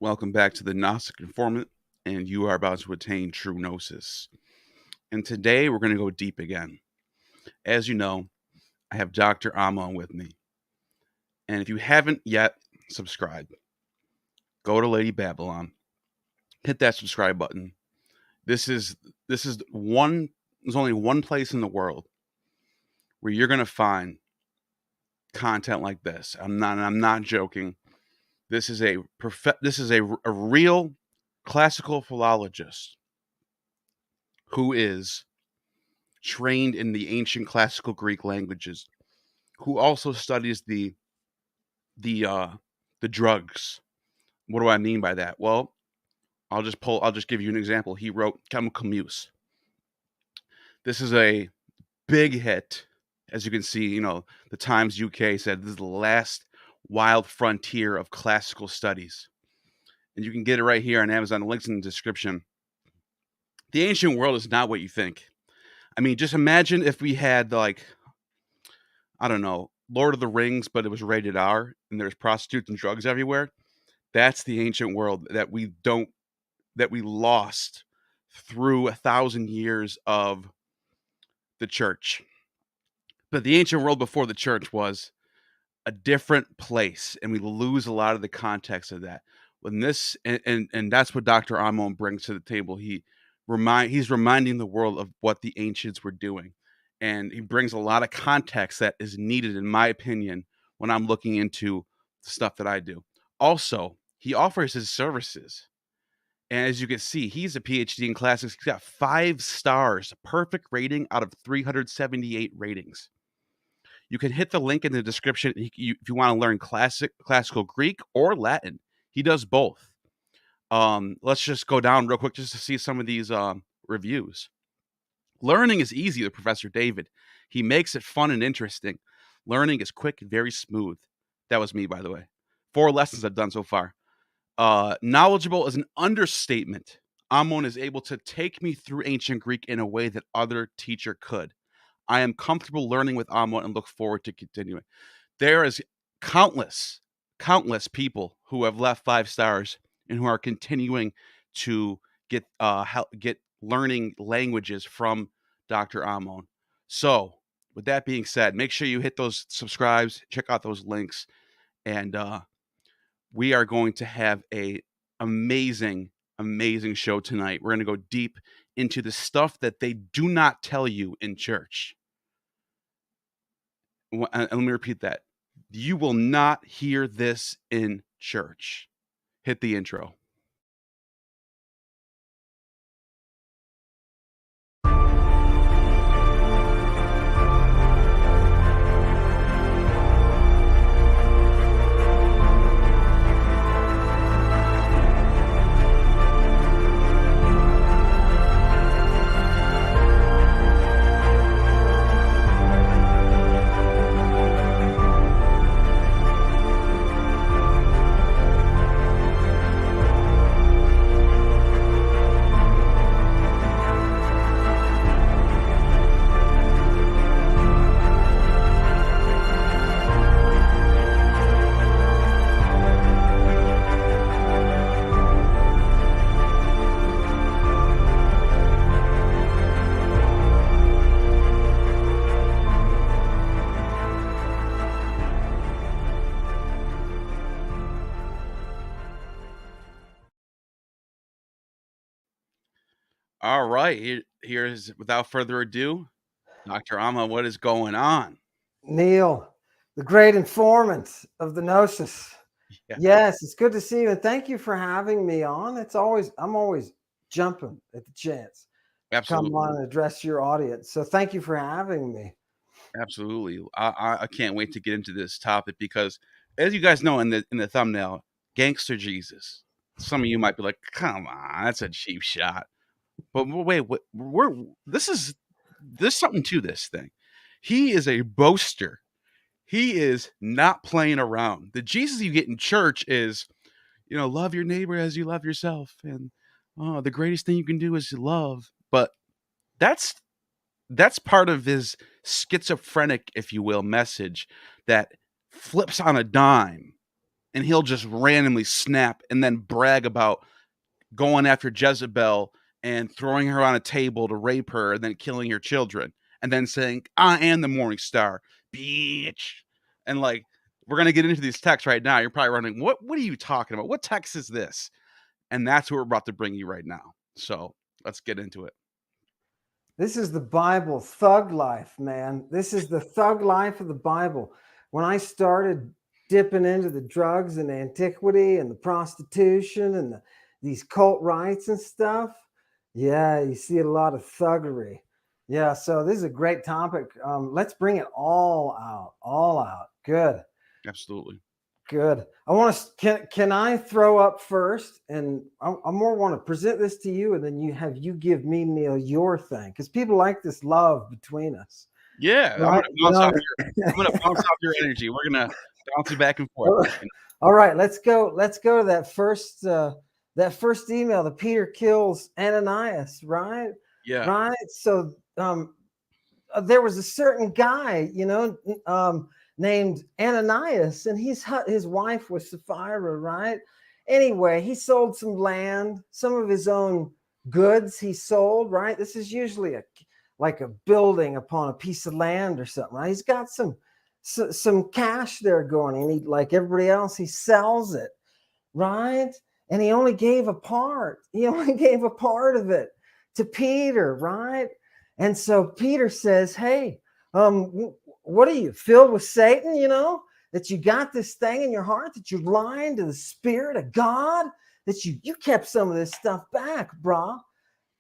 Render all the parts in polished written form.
Welcome back to the Gnostic Informant, and you are about to attain true gnosis. And today we're going to go deep again. As you know, I have Dr. Ammon with me. And if you haven't yet subscribed, go to Lady Babylon, hit that subscribe button. There's only one place in the world where you're going to find content like this. I'm not joking. This is a real classical philologist who is trained in the ancient classical Greek languages, who also studies the drugs. What do I mean by that? Well, I'll just give you an example. He wrote Chemical Muse. This is a big hit. As you can see, the Times UK said this is the last wild frontier of classical studies. And you can get it right here on Amazon. The link's in the description. The ancient world is not what you think. I mean, just imagine if we had, like, I don't know, Lord of the Rings, but it was rated R and there's prostitutes and drugs everywhere. That's the ancient world that we lost through 1,000 years of the church. But the ancient world before the church was a different place, and we lose a lot of the context of that. When this and that's what Dr. Ammon brings to the table. He's reminding the world of what the ancients were doing, and he brings a lot of context that is needed, in my opinion, when I'm looking into the stuff that I do. Also, he offers his services, and as you can see, he's a PhD in classics. He's got 5 stars, a perfect rating out of 378 ratings. You can hit the link in the description if you want to learn classical Greek or Latin. He does both. Let's just go down real quick just to see some of these reviews. Learning is easy with Professor David. He makes it fun and interesting. Learning is quick and very smooth. That was me, by the way. 4 lessons I've done so far. Knowledgeable is an understatement. Ammon is able to take me through ancient Greek in a way that other teacher could. I am comfortable learning with Ammon and look forward to continuing. There is countless people who have left 5 stars and who are continuing to get learning languages from Dr. Ammon. So, with that being said, make sure you hit those subscribes, check out those links, and we are going to have a amazing show tonight. We're going to go deep into the stuff that they do not tell you in church. And let me repeat that. You will not hear this in church. Hit the intro. All right, here's without further ado, Dr. Ammon, what is going on? Neil, the great informant of the Gnosis. Yeah. Yes, it's good to see you, and thank you for having me on. I'm always jumping at the chance to come on and address your audience. So thank you for having me. Absolutely. I can't wait to get into this topic because, as you guys know in the thumbnail, Gangster Jesus. Some of you might be like, "Come on, that's a cheap shot." But wait, there's something to this thing. He is a boaster. He is not playing around. The Jesus you get in church is, love your neighbor as you love yourself, and the greatest thing you can do is love. But that's part of his schizophrenic, if you will, message that flips on a dime and he'll just randomly snap and then brag about going after Jezebel and throwing her on a table to rape her and then killing her children and then saying, I am the morning star, bitch. And like, we're going to get into these texts right now. You're probably wondering, what are you talking about? What text is this? And that's what we're about to bring you right now. So let's get into it. This is the Bible thug life, man. This is the thug life of the Bible. When I started dipping into the drugs and antiquity and the prostitution and these cult rites and stuff, yeah, you see a lot of thuggery. Yeah, so this is a great topic. Let's bring it all out. Good. Absolutely. Good. I want to. Can I throw up first, and I more want to present this to you, and then you give me, Neil, your thing, because people like this love between us. Yeah, right? I'm gonna bounce off your energy. We're gonna bounce you back and forth. All right, let's go to that first email that Peter kills Ananias, right? Yeah. Right. So there was a certain guy, named Ananias, and his wife was Sapphira, right? Anyway, he sold some land, some of his own goods he sold, right? This is usually like a building upon a piece of land or something, right? He's got some cash there going, and he, like everybody else, he sells it, right? And he only gave a part. He only gave a part of it to Peter, right? And so Peter says, hey, what are you, filled with Satan, that you got this thing in your heart, that you're lying to the Spirit of God, that you kept some of this stuff back, brah.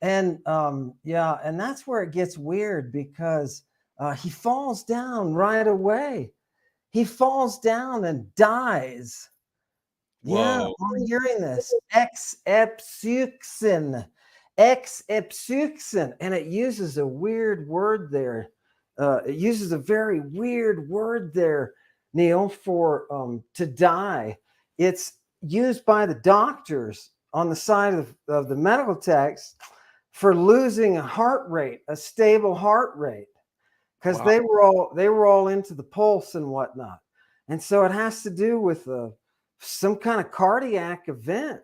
And and that's where it gets weird, because he falls down right away. He falls down and dies. Whoa. Yeah, I'm hearing this. Exepsuxin. And it uses a weird word there. It uses a very weird word there, Neil, for to die. It's used by the doctors on the side of the medical text for losing a heart rate, a stable heart rate, because Wow. they were all into the pulse and whatnot, and so it has to do with some kind of cardiac event,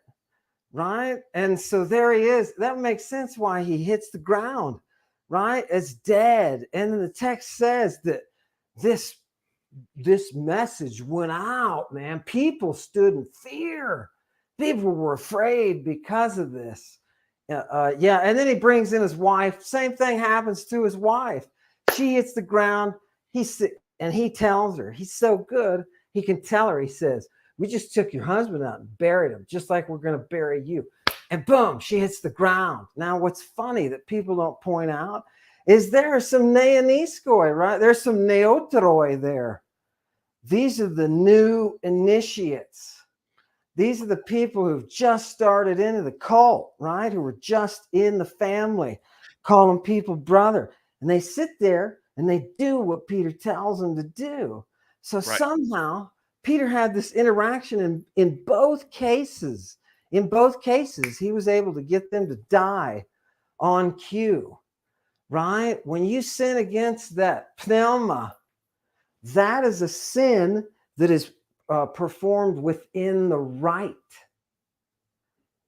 right? And so there he is. That makes sense why he hits the ground, right, as dead. And then the text says that this message went out, man. People stood in fear. People were afraid because of this. And then he brings in his wife. Same thing happens to his wife. She hits the ground. And he tells her, he's so good, he can tell her, he says, we just took your husband out and buried him, just like we're going to bury you. And boom, she hits the ground. Now, what's funny that people don't point out is there's some neoniskoi, right? There's some neotroi there. These are the new initiates. These are the people who've just started into the cult, right? Who were just in the family, calling people brother. And they sit there and they do what Peter tells them to do. So somehow Peter had this interaction in both cases. In both cases, he was able to get them to die on cue, right? When you sin against that pneuma, that is a sin that is performed within the rite.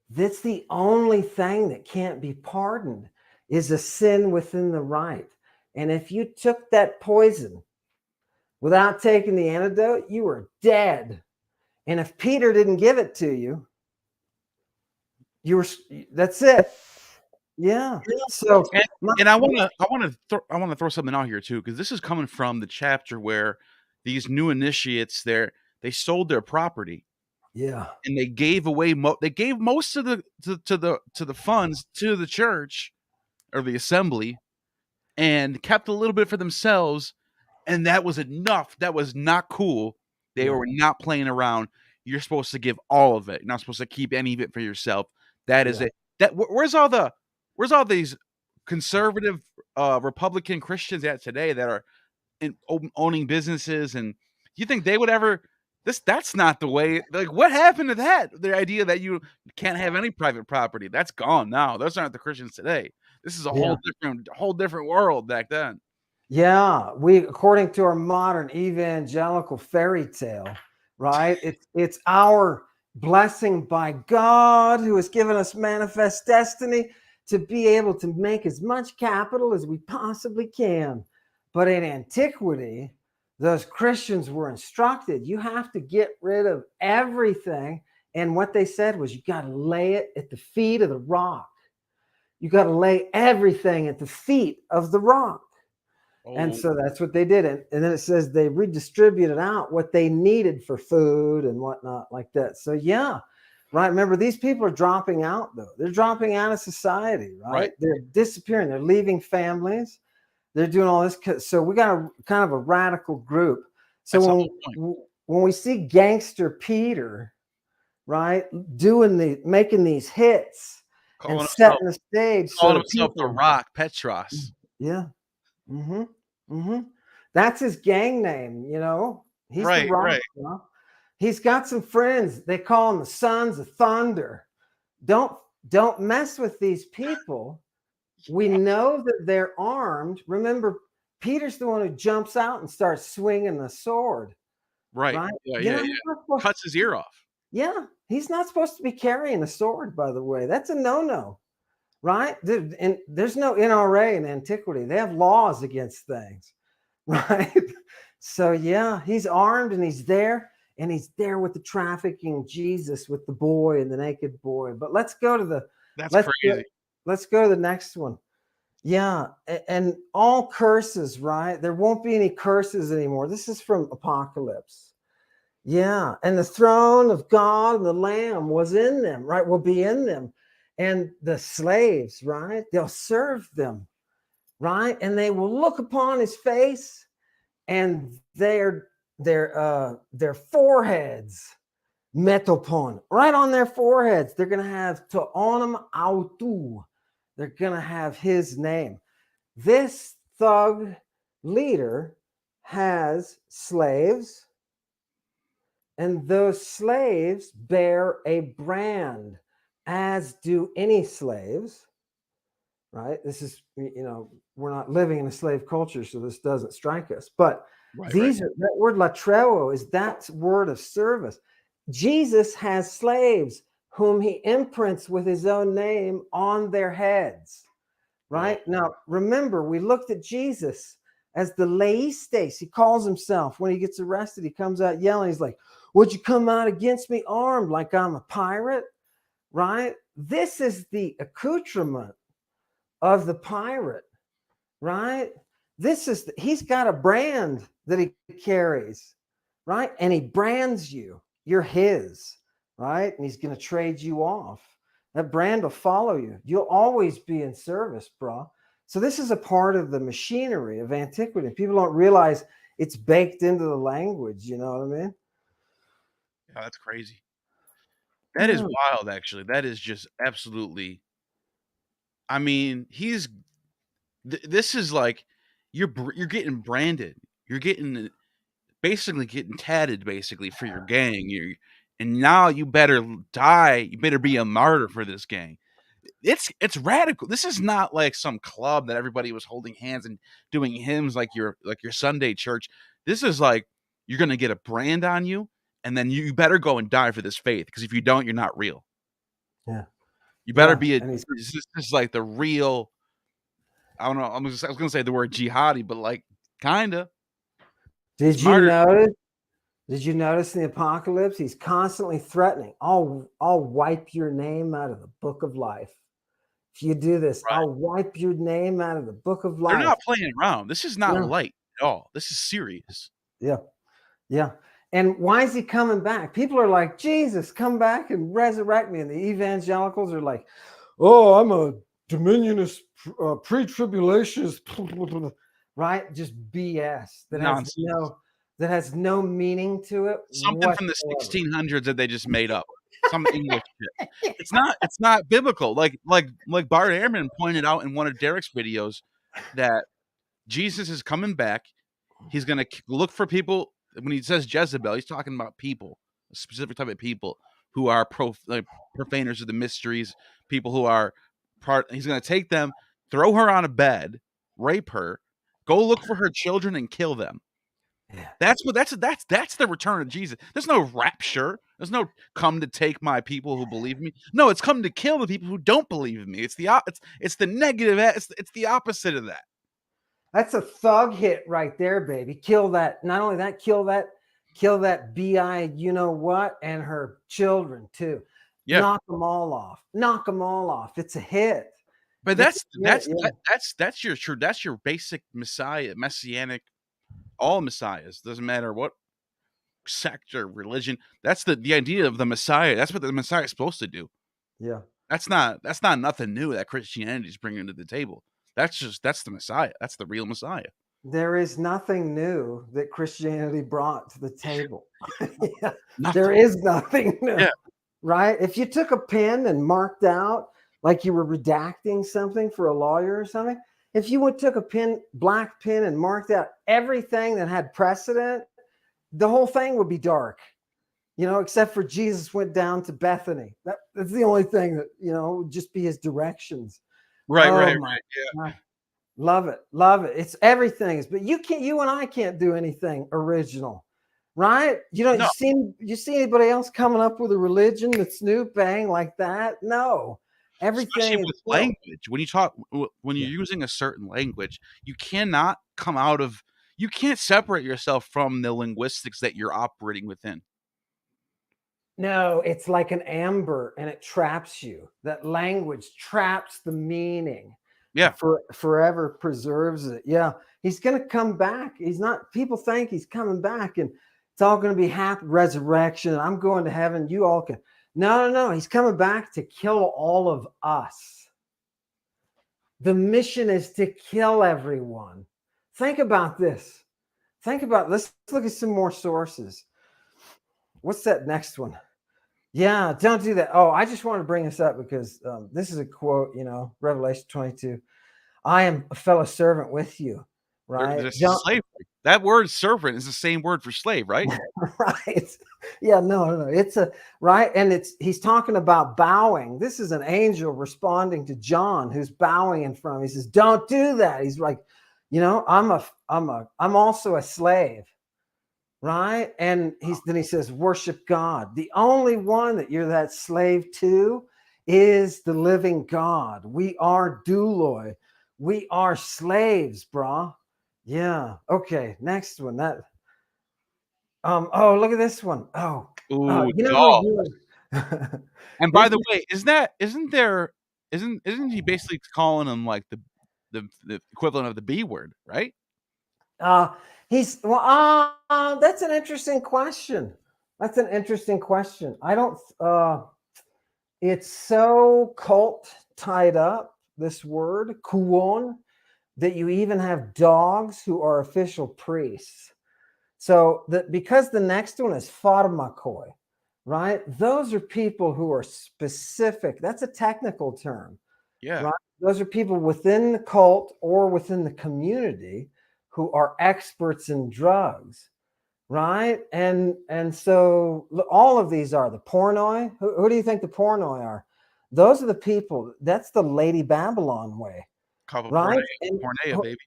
That's the only thing that can't be pardoned, is a sin within the rite. And if you took that poison without taking the antidote, you were dead. And if Peter didn't give it to you, that's it. Yeah. So and I want to throw something out here too, because this is coming from the chapter where these new initiates they sold their property. Yeah. And they gave away they gave most of the funds to the church or the assembly, and kept a little bit for themselves, and that was enough. That was not cool. They were not playing around. You're supposed to give all of it. You're not supposed to keep any of it for yourself. That is it. Where's all these conservative Republican Christians at today that are owning businesses, and you think they would ever that's not the way. Like, what happened to that? The idea that you can't have any private property, that's gone now. Those aren't the Christians today. This is a whole different world back then. Yeah, according to our modern evangelical fairy tale, right? It's our blessing by God who has given us manifest destiny to be able to make as much capital as we possibly can. But in antiquity, those Christians were instructed, you have to get rid of everything. And what they said was, you got to lay it at the feet of the rock. You got to lay everything at the feet of the rock. And so that's what they did. And then it says they redistributed out what they needed for food and whatnot like that. So, yeah, right. Remember, these people are dropping out, though. They're dropping out of society, right? They're disappearing. They're leaving families. They're doing all this. So we got a kind of a radical group. So when we see Gangster Peter, right, making these hits and setting the stage. Calling himself the Rock, Petros. Yeah. Mm-hmm. Mm-hmm. That's his gang name, you know. He's the Rock. Right. You know? He's got some friends. They call him the Sons of Thunder. Don't mess with these people. We know that they're armed. Remember, Peter's the one who jumps out and starts swinging the sword. Right? Yeah. Cuts his ear off. Yeah, he's not supposed to be carrying a sword, by the way. That's a no-no. Right? And there's no NRA in antiquity. They have laws against things, right? So, yeah, he's armed and he's there with the trafficking Jesus, with the boy and the naked boy. But let's go to the let's go to the next one. Yeah, and all curses, right? There won't be any curses anymore. This is from Apocalypse. Yeah, and the throne of God and the Lamb was in them, right? Will be in them. And the slaves, right? They'll serve them, right? And they will look upon his face, and their foreheads, metopon, right on their foreheads, they're going to have to onum autu. They're going to have his name. This thug leader has slaves, and those slaves bear a brand, as do any slaves, right? This is, you know, we're not living in a slave culture, so this doesn't strike us. But that word latreo is that word of service. Jesus has slaves whom he imprints with his own name on their heads, right? Now, remember, we looked at Jesus as the laistes. He calls himself, when he gets arrested, he comes out yelling. He's like, would you come out against me armed like I'm a pirate? Right? This is the accoutrement of the pirate, right? He's got a brand that he carries, right? And he brands you. You're his, right? And he's going to trade you off. That brand will follow you. You'll always be in service, bro. So this is a part of the machinery of antiquity. People don't realize it's baked into the language. You know what I mean? Yeah, that's crazy. That is wild, actually. That is just absolutely. I mean, this is like you're getting branded. You're basically getting tatted, basically, for your gang. And now you better die. You better be a martyr for this gang. It's radical. This is not like some club that everybody was holding hands and doing hymns like your Sunday church. This is like you're gonna get a brand on you. And then you better go and die for this faith, because if you don't, you're not real. Yeah, you better be this is like the real. I don't know. I was going to say the word jihadi, but like kinda. Did you notice? Did you notice in the Apocalypse he's constantly threatening? I'll wipe your name out of the book of life. If you do this, I'll wipe your name out of the book of life. They're not playing around. This is not light at all. This is serious. Yeah, yeah. And why is he coming back? People are like, Jesus, come back and resurrect me. And the evangelicals are like, oh, I'm a dominionist, pre-tribulationist, right? Just BS that has no meaning to it. Something from the 1600s that they just made up. Some English shit. It's not biblical. Like Bart Ehrman pointed out in one of Derek's videos that Jesus is coming back. He's going to look for people. When he says Jezebel, he's talking about people, a specific type of people who are profaners of the mysteries, people who are he's going to take them, throw her on a bed, rape her, go look for her children and kill them. Yeah. That's the return of Jesus. There's no rapture. There's no come to take my people who believe in me. No, it's come to kill the people who don't believe in me. It's it's the negative. It's the opposite of that. That's a thug hit right there, baby. Kill that. Not only that, kill that bi you know what, and her children too. Yeah. Knock them all off. Knock them all off. It's a hit. But It's a hit, yeah. that's your basic messianic. All messiahs, doesn't matter what sect or religion. That's the idea of the Messiah. That's what the Messiah is supposed to do. Yeah. That's not nothing new that Christianity is bringing to the table. That's the Messiah. That's the real Messiah. There is nothing new that Christianity brought to the table. Yeah. Nothing. There is nothing new. Yeah. Right? If you took a pen and marked out like you were redacting something for a lawyer or something, if you took a black pen and marked out everything that had precedent, the whole thing would be dark, except for Jesus went down to Bethany. That's the only thing that, would just be his directions. Right, Oh, right. Yeah. Yeah. Love it. Love it. It's everything. But you and I can't do anything original, right? No. You see anybody else coming up with a religion that's new, bang, like that? No. Everything. Especially with language. When you're using a certain language, you can't separate yourself from the linguistics that you're operating within. No, it's like an amber and it traps you. That language traps the meaning. Yeah. Forever preserves it. Yeah. He's going to come back. People think he's coming back and it's all going to be happy resurrection. I'm going to heaven. You all can. No. He's coming back to kill all of us. The mission is to kill everyone. Think about this. Let's look at some more sources. What's that next one? Yeah, don't do that. Oh, I just want to bring this up because this is a quote, Revelation 22. I am a fellow servant with you, right? Slavery. That word servant is the same word for slave, right? Right. Yeah, no. It's right. And he's talking about bowing. This is an angel responding to John who's bowing in front of him. He says, don't do that. He's like, I'm also a slave. Right. And then he says, worship God. The only one that you're that slave to is the living God. We are douloi. We are slaves, brah. Yeah. Okay. Next one. Oh, look at this one. Oh, and by the way, isn't he basically calling him like the equivalent of the B word, right? That's an interesting question. I don't, it's so cult tied up, this word, kuon, that you even have dogs who are official priests. So because the next one is pharmakoi, right? Those are people who are specific. That's a technical term. Yeah. Right? Those are people within the cult or within the community who are experts in drugs, right? And so all of these are the pornoi. Who do you think the pornoi are? Those are the people. That's the Lady Babylon way, right? Porneia, baby.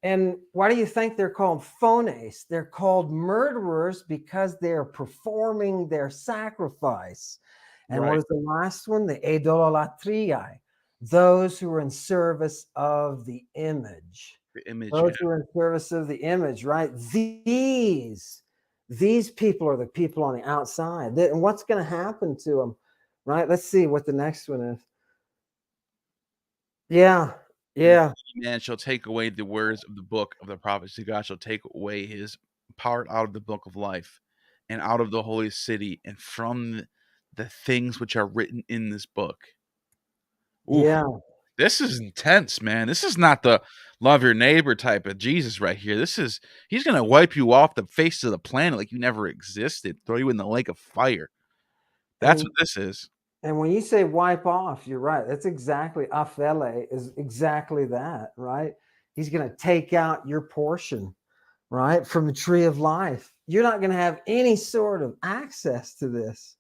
And why do you think they're called phones? They're called murderers because they're performing their sacrifice. And what is the last one? The idolatriai, those who are in service of the image. Those who are in service of the image, right? These people are the people on the outside. And what's going to happen to them, right? Let's see what the next one is. Yeah. Man shall take away the words of the book of the prophecy. God shall take away his part out of the book of life and out of the holy city and from the things which are written in this book. Oof. Yeah. This is intense, man. This is not the love your neighbor type of Jesus right here. He's going to wipe you off the face of the planet like you never existed, throw you in the lake of fire. That's what this is. And when you say wipe off, you're right. That's exactly, aphele is exactly that, right? He's going to take out your portion, right, from the tree of life. You're not going to have any sort of access to this,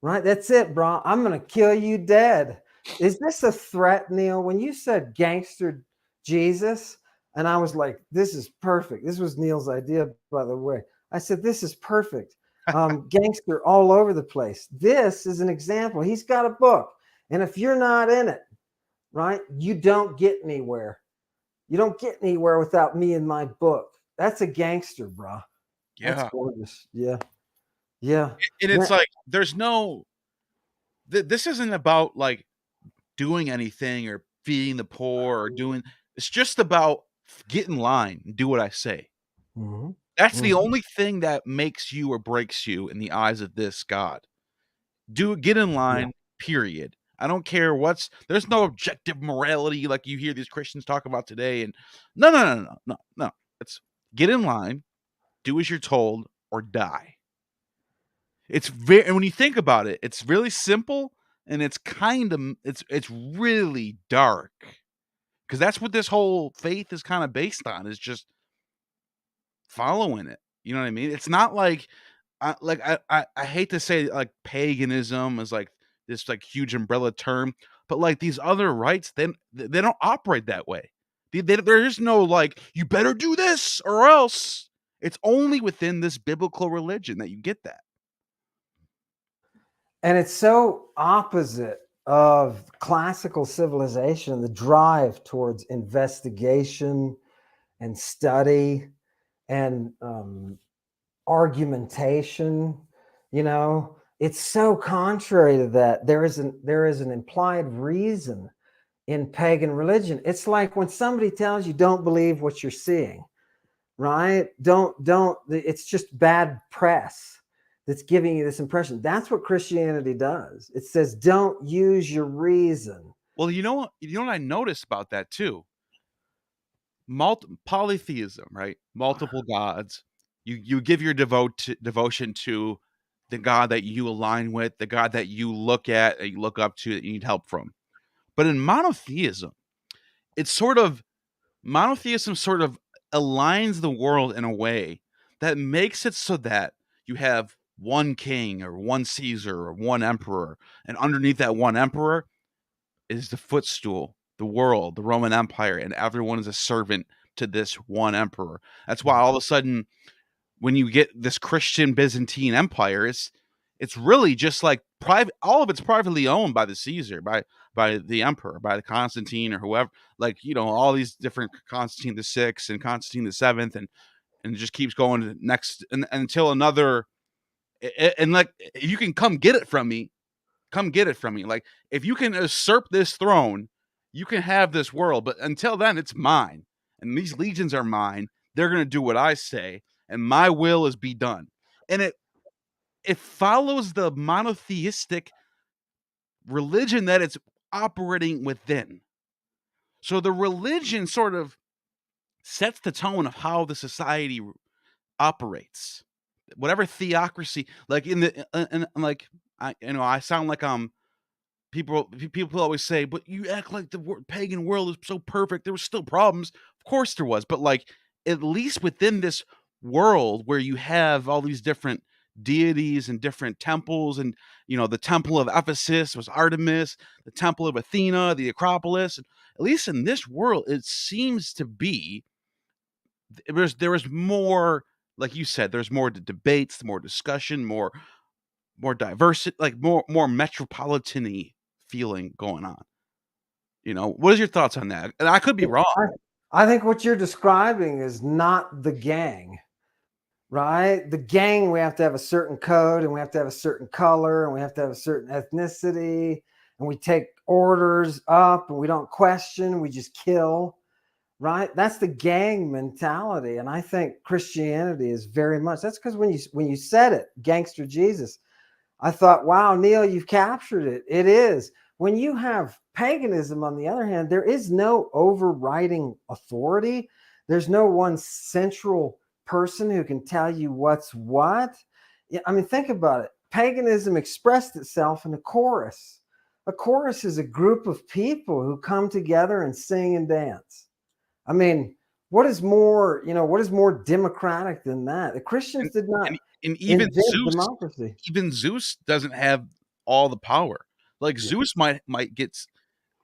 right? That's it, bro. I'm going to kill you dead. Is this a threat, Neil? When you said gangster Jesus, And I was like, this is perfect. This was Neil's idea, by the way. I said, this is perfect. Gangster all over the place. This is an example. He's got a book. And if you're not in it, right, you don't get anywhere. You don't get anywhere without me in my book. That's a gangster, bro. Yeah. That's gorgeous. Yeah. Yeah. And it's like, there's no, this isn't about like doing anything or feeding the poor or doing, it's just about get in line and do what I say. Mm-hmm. That's the only thing that makes you or breaks you in the eyes of this God. Get in line, period. I don't care there's no objective morality like you hear these Christians talk about today. And no. It's get in line, do as you're told, or die. And when you think about it, it's really simple and it's it's really dark. Because that's what this whole faith is kind of based on, is just following it. You know what I mean? It's not like I hate to say like paganism is like this like huge umbrella term, but like these other rites, they don't operate that way. There is no like you better do this or else. It's only within this biblical religion that you get that. And it's so opposite of classical civilization, the drive towards investigation and study and argumentation. You know, it's so contrary to that. There is an implied reason in pagan religion. It's like when somebody tells you don't believe what you're seeing, right? Don't it's just bad press that's giving you this impression. That's what Christianity does. It says don't use your reason. Well, you know what I noticed about that too? Polytheism, right? Multiple gods. You give your devotion to the God that you align with, the God that you look at, that you look up to, that you need help from. But in monotheism, monotheism sort of aligns the world in a way that makes it so that you have one king or one Caesar or one emperor, and underneath that one emperor is the footstool, the world, the Roman Empire, and everyone is a servant to this one emperor. That's why all of a sudden, when you get this Christian Byzantine Empire, it's really just like private. All of it's privately owned by the Caesar, by the emperor, by the Constantine or whoever. Like all these different Constantine the Sixth and Constantine the Seventh, and it just keeps going next until another. And like you can come get it from me. Come get it from me. Like if you can usurp this throne, you can have this world. But until then, it's mine, and these legions are mine. They're gonna do what I say, and my will is be done. And it follows the monotheistic religion that it's operating within. So the religion sort of sets the tone of how the society operates. Whatever theocracy, like like I sound like people always say, but you act like the pagan world is so perfect. There was still problems. Of course there was, but like at least within this world where you have all these different deities and different temples, and the temple of Ephesus was Artemis, the temple of Athena, the Acropolis. At least in this world, it seems to be there is more, like you said, there's more debates, more discussion, more diversity, like more metropolitan-y feeling going on. What is your thoughts on that? And I could be wrong. I think what you're describing is not the gang, right? The gang, we have to have a certain code, and we have to have a certain color, and we have to have a certain ethnicity, and we take orders up, and we don't question, we just kill, right? That's the gang mentality. And I think Christianity is very much, that's because when you said it, Gangster Jesus, I thought, wow, Neil, you've captured it. It is. When you have paganism, on the other hand, there is no overriding authority. There's no one central person who can tell you what's what. I mean, think about it. Paganism expressed itself in a chorus. A chorus is a group of people who come together and sing and dance. I mean, what is more democratic than that? The Christians did not. And even Zeus, democracy. Even Zeus doesn't have all the power. Like Zeus might get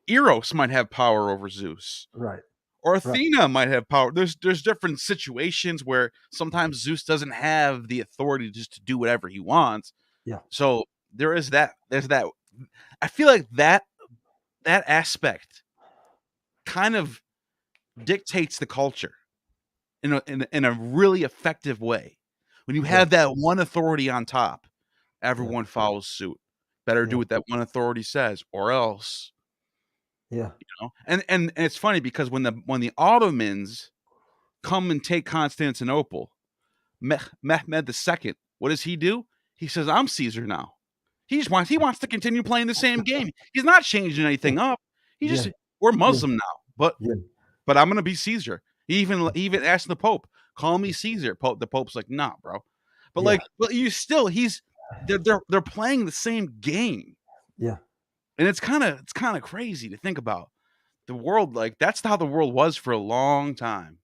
Eros might have power over Zeus, right? Or Right. Athena might have power. There's different situations where sometimes Zeus doesn't have the authority just to do whatever he wants. Yeah. So there is that. There's that. I feel like that aspect kind of dictates the culture in a really effective way. When you Yeah. have that one authority on top, Yeah. everyone follows suit. Better do Yeah. what that one authority says, or else. Yeah. You know? And it's funny because when the Ottomans come and take Constantinople, Mehmed II, what does he do? He says, "I'm Caesar now." He wants to continue playing the same game. He's not changing anything up. He Yeah. just we're Yeah. Muslim now, but Yeah. I'm gonna be Caesar. He even asked the Pope, "Call me Caesar." The Pope's like, "Nah, bro." But Yeah. like, but they're playing the same game, Yeah. and it's kind of crazy to think about the world. Like that's how the world was for a long time.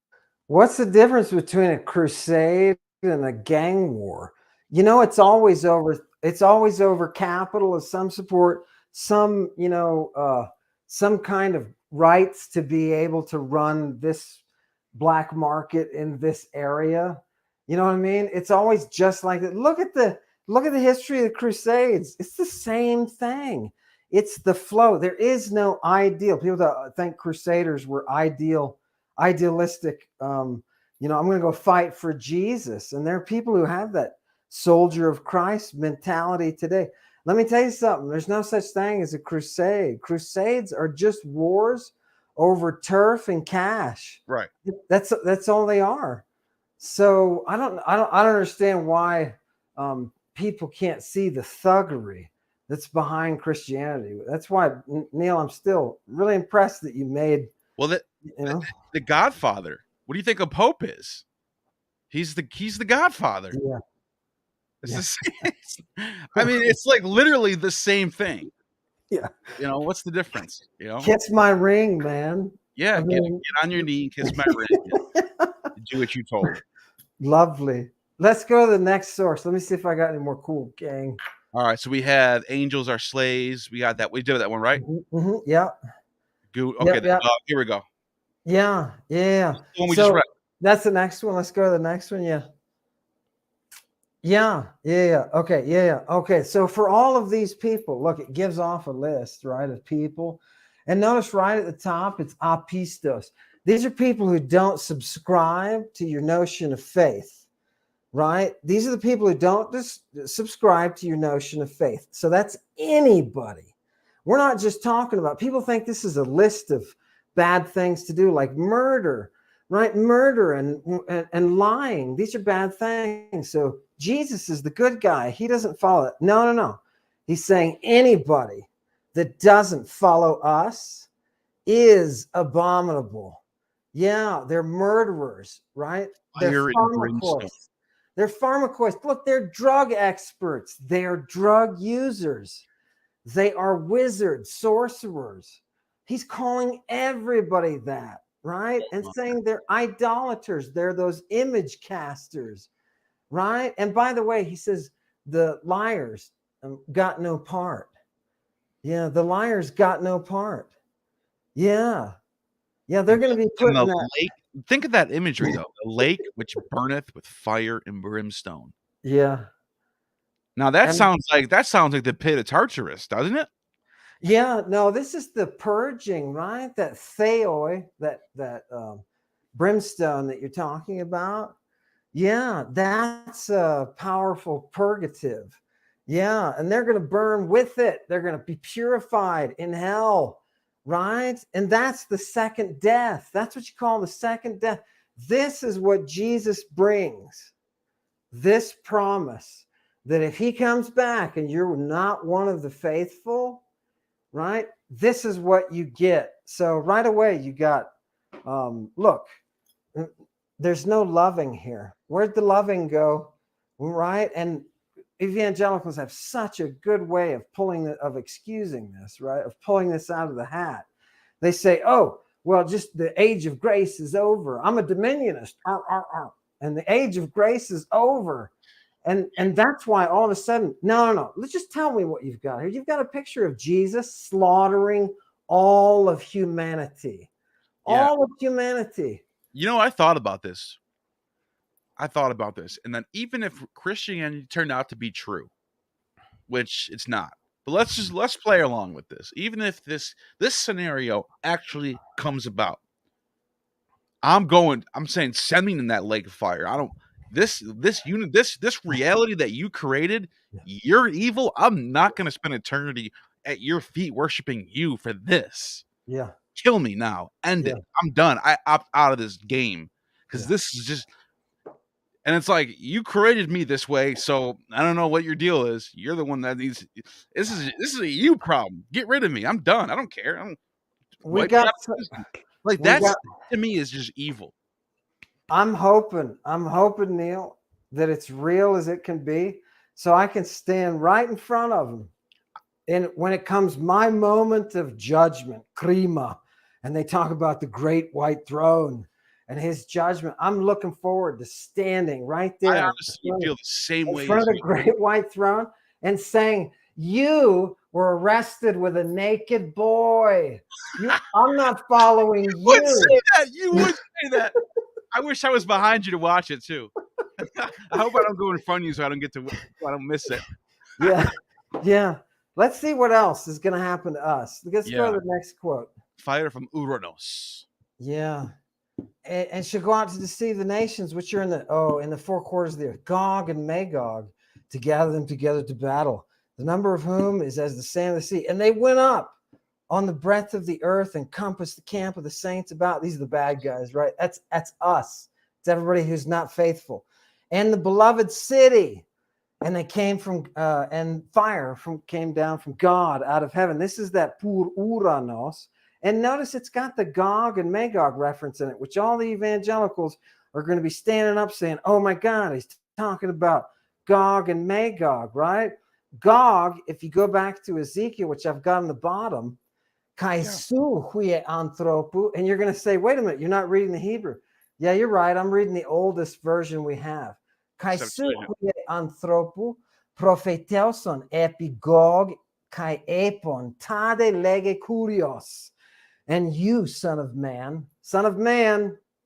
What's the difference between a crusade and a gang war? It's always over capital of some support, some kind of rights to be able to run this black market in this area. You know what I mean? It's always just like that. Look at the history of the Crusades. It's the same thing. It's the flow. There is no ideal. People that think Crusaders were idealistic. I'm going to go fight for Jesus. And there are people who have that soldier of Christ mentality today. Let me tell you something. There's no such thing as a crusade. Crusades are just wars over turf and cash. Right. That's all they are. So I don't understand why people can't see the thuggery that's behind Christianity. That's why, Neil, I'm still really impressed that you made. Well, the Godfather. What do you think a Pope is? He's the Godfather. Yeah. It's the same. I mean, it's like literally the same thing. Yeah. What's the difference? Kiss my ring, man. Yeah, get on your knee and kiss my ring. Do what you told. Lovely. Let's go to the next source. Let me see if I got any more cool gang. All right, so we had angels are slaves. We got that. We did that one, right? Mm-hmm. Yeah. Good. Okay, Yep. here we go. Yeah. The one we just read. That's the next one. Let's go to the next one. Yeah. Yeah. Okay. Yeah. Okay. So for all of these people, look, it gives off a list, right, of people. And notice right at the top, it's apistos. These are people who don't subscribe to your notion of faith, right? These are the people who don't subscribe to your notion of faith. So that's anybody. We're not just talking about, people think this is a list of bad things to do, like murder, right? Murder and lying. These are bad things. So Jesus is the good guy. He doesn't follow it. No. He's saying anybody that doesn't follow us is abominable. Yeah, they're murderers, right? They're pharmacoists. They're pharmacoists. Look, they're drug experts. They're drug users. They are wizards, sorcerers. He's calling everybody that, right? And saying they're idolaters. They're those image casters, right? And by the way, he says the liars got no part. Yeah, the liars got no part. Yeah, they're going to be put in that lake. Think of that imagery, though. The lake which burneth with fire and brimstone. Yeah. Now that sounds like the pit of Tartarus, doesn't it? Yeah. No, this is the purging, right? That theoi, that brimstone that you're talking about. Yeah, that's a powerful purgative. Yeah, and they're going to burn with it. They're going to be purified in hell, right? And that's the second death. That's what you call the second death. This is what Jesus brings. This promise that if he comes back and you're not one of the faithful, right? This is what you get. So right away you got, look, there's no loving here. Where'd the loving go? Right? And evangelicals have such a good way of excusing this, right? Of pulling this out of the hat. They say, oh, well, just the age of grace is over. I'm a dominionist. And the age of grace is over. And that's why all of a sudden, no. Let's just tell me what you've got here. You've got a picture of Jesus slaughtering all of humanity. Yeah. All of humanity. You know, I thought about this. And then even if Christianity turned out to be true, which it's not, but let's play along with this. Even if this scenario actually comes about, I'm saying send me in that lake of fire. I don't this reality that you created, you're evil. I'm not gonna spend eternity at your feet worshiping you for this. Yeah. Kill me now. End Yeah. it. I'm done. I opt out of this game. Because Yeah. this is just, and it's like, you created me this way, so I don't know what your deal is. You're the one that needs. This is a you problem. Get rid of me. I'm done. I don't care. I don't We wipe me got out of the system. Like we that's got to me is just evil. I'm hoping, Neil, that it's real as it can be, so I can stand right in front of him. And when it comes my moment of judgment, Krima, and they talk about the great white throne and his judgment, I'm looking forward to standing right there I honestly feel the same in way front as of the you. great white throne and saying, "You were arrested with a naked boy. I'm not following You would you." say that. You would say that. I wish I was behind you to watch it too. I hope I don't go in front of you so I don't miss it. Yeah. Yeah. Let's see what else is going to happen to us. Let's go to the next quote. Fire from Uranos. Yeah. And shall go out to deceive the nations which are in the four quarters of the earth, Gog and Magog, to gather them together to battle, the number of whom is as the sand of the sea. And they went up on the breadth of the earth and compassed the camp of the saints about. These are the bad guys, right? That's us. It's everybody who's not faithful. And the beloved city. And they came from, and fire came down from God out of heaven. This is that pur Uranos. And notice it's got the Gog and Magog reference in it, which all the evangelicals are going to be standing up saying, "Oh my God, he's talking about Gog and Magog," right? Gog, if you go back to Ezekiel, which I've got on the bottom, Kaisu huie anthropu, and you're going to say, "Wait a minute, you're not reading the Hebrew." Yeah, you're right. I'm reading the oldest version we have. Kaisu huie anthropu, prophetelson epigog kai epon tade lege kurios. And you, son of man,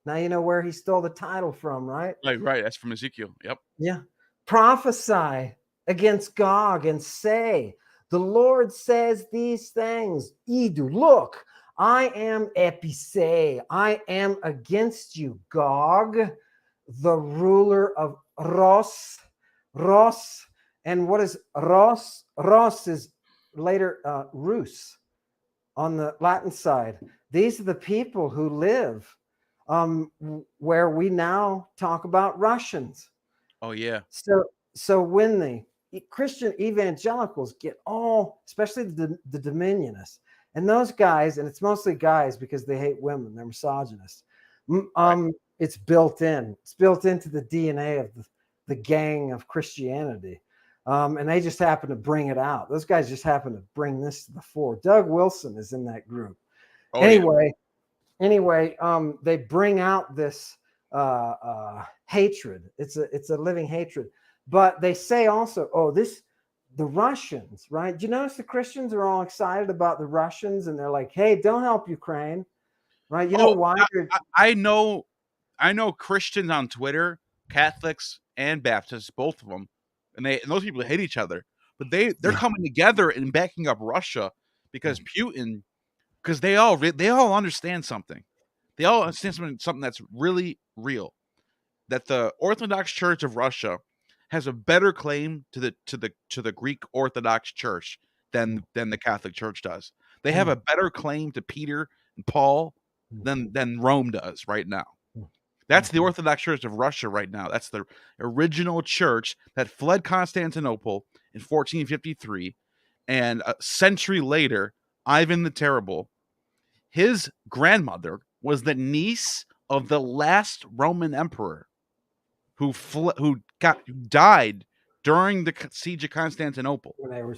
now you know where he stole the title from, right? Right. That's from Ezekiel. Yep. Yeah. Prophesy against Gog and say, "The Lord says these things. Idu, look, I am epise. I am against you, Gog, the ruler of Ros. And what is Ros? Ros is later Rus. On the Latin side, these are the people who live where we now talk about Russians. Oh yeah. So when the Christian evangelicals get all, especially the Dominionists, and those guys, and it's mostly guys because they hate women, they're misogynists. It's built in. It's built into the DNA of the gang of Christianity. And they just happen to bring it out. Those guys just happen to bring this to the fore. Doug Wilson is in that group. Oh, anyway, they bring out this hatred. It's a living hatred. But they say also, the Russians, right? Do you notice the Christians are all excited about the Russians, and they're like, "Hey, don't help Ukraine," right? You know why? I know Christians on Twitter, Catholics and Baptists, both of them. And those people hate each other, but they're coming together and backing up Russia because Putin, because they all understand something. They all understand something that's really real. That the Orthodox Church of Russia has a better claim to the Greek Orthodox Church than the Catholic Church does. They have a better claim to Peter and Paul than Rome does right now. That's the Orthodox Church of Russia right now. That's the original church that fled Constantinople in 1453. And a century later, Ivan the Terrible, his grandmother was the niece of the last Roman emperor who died during the siege of Constantinople. When they were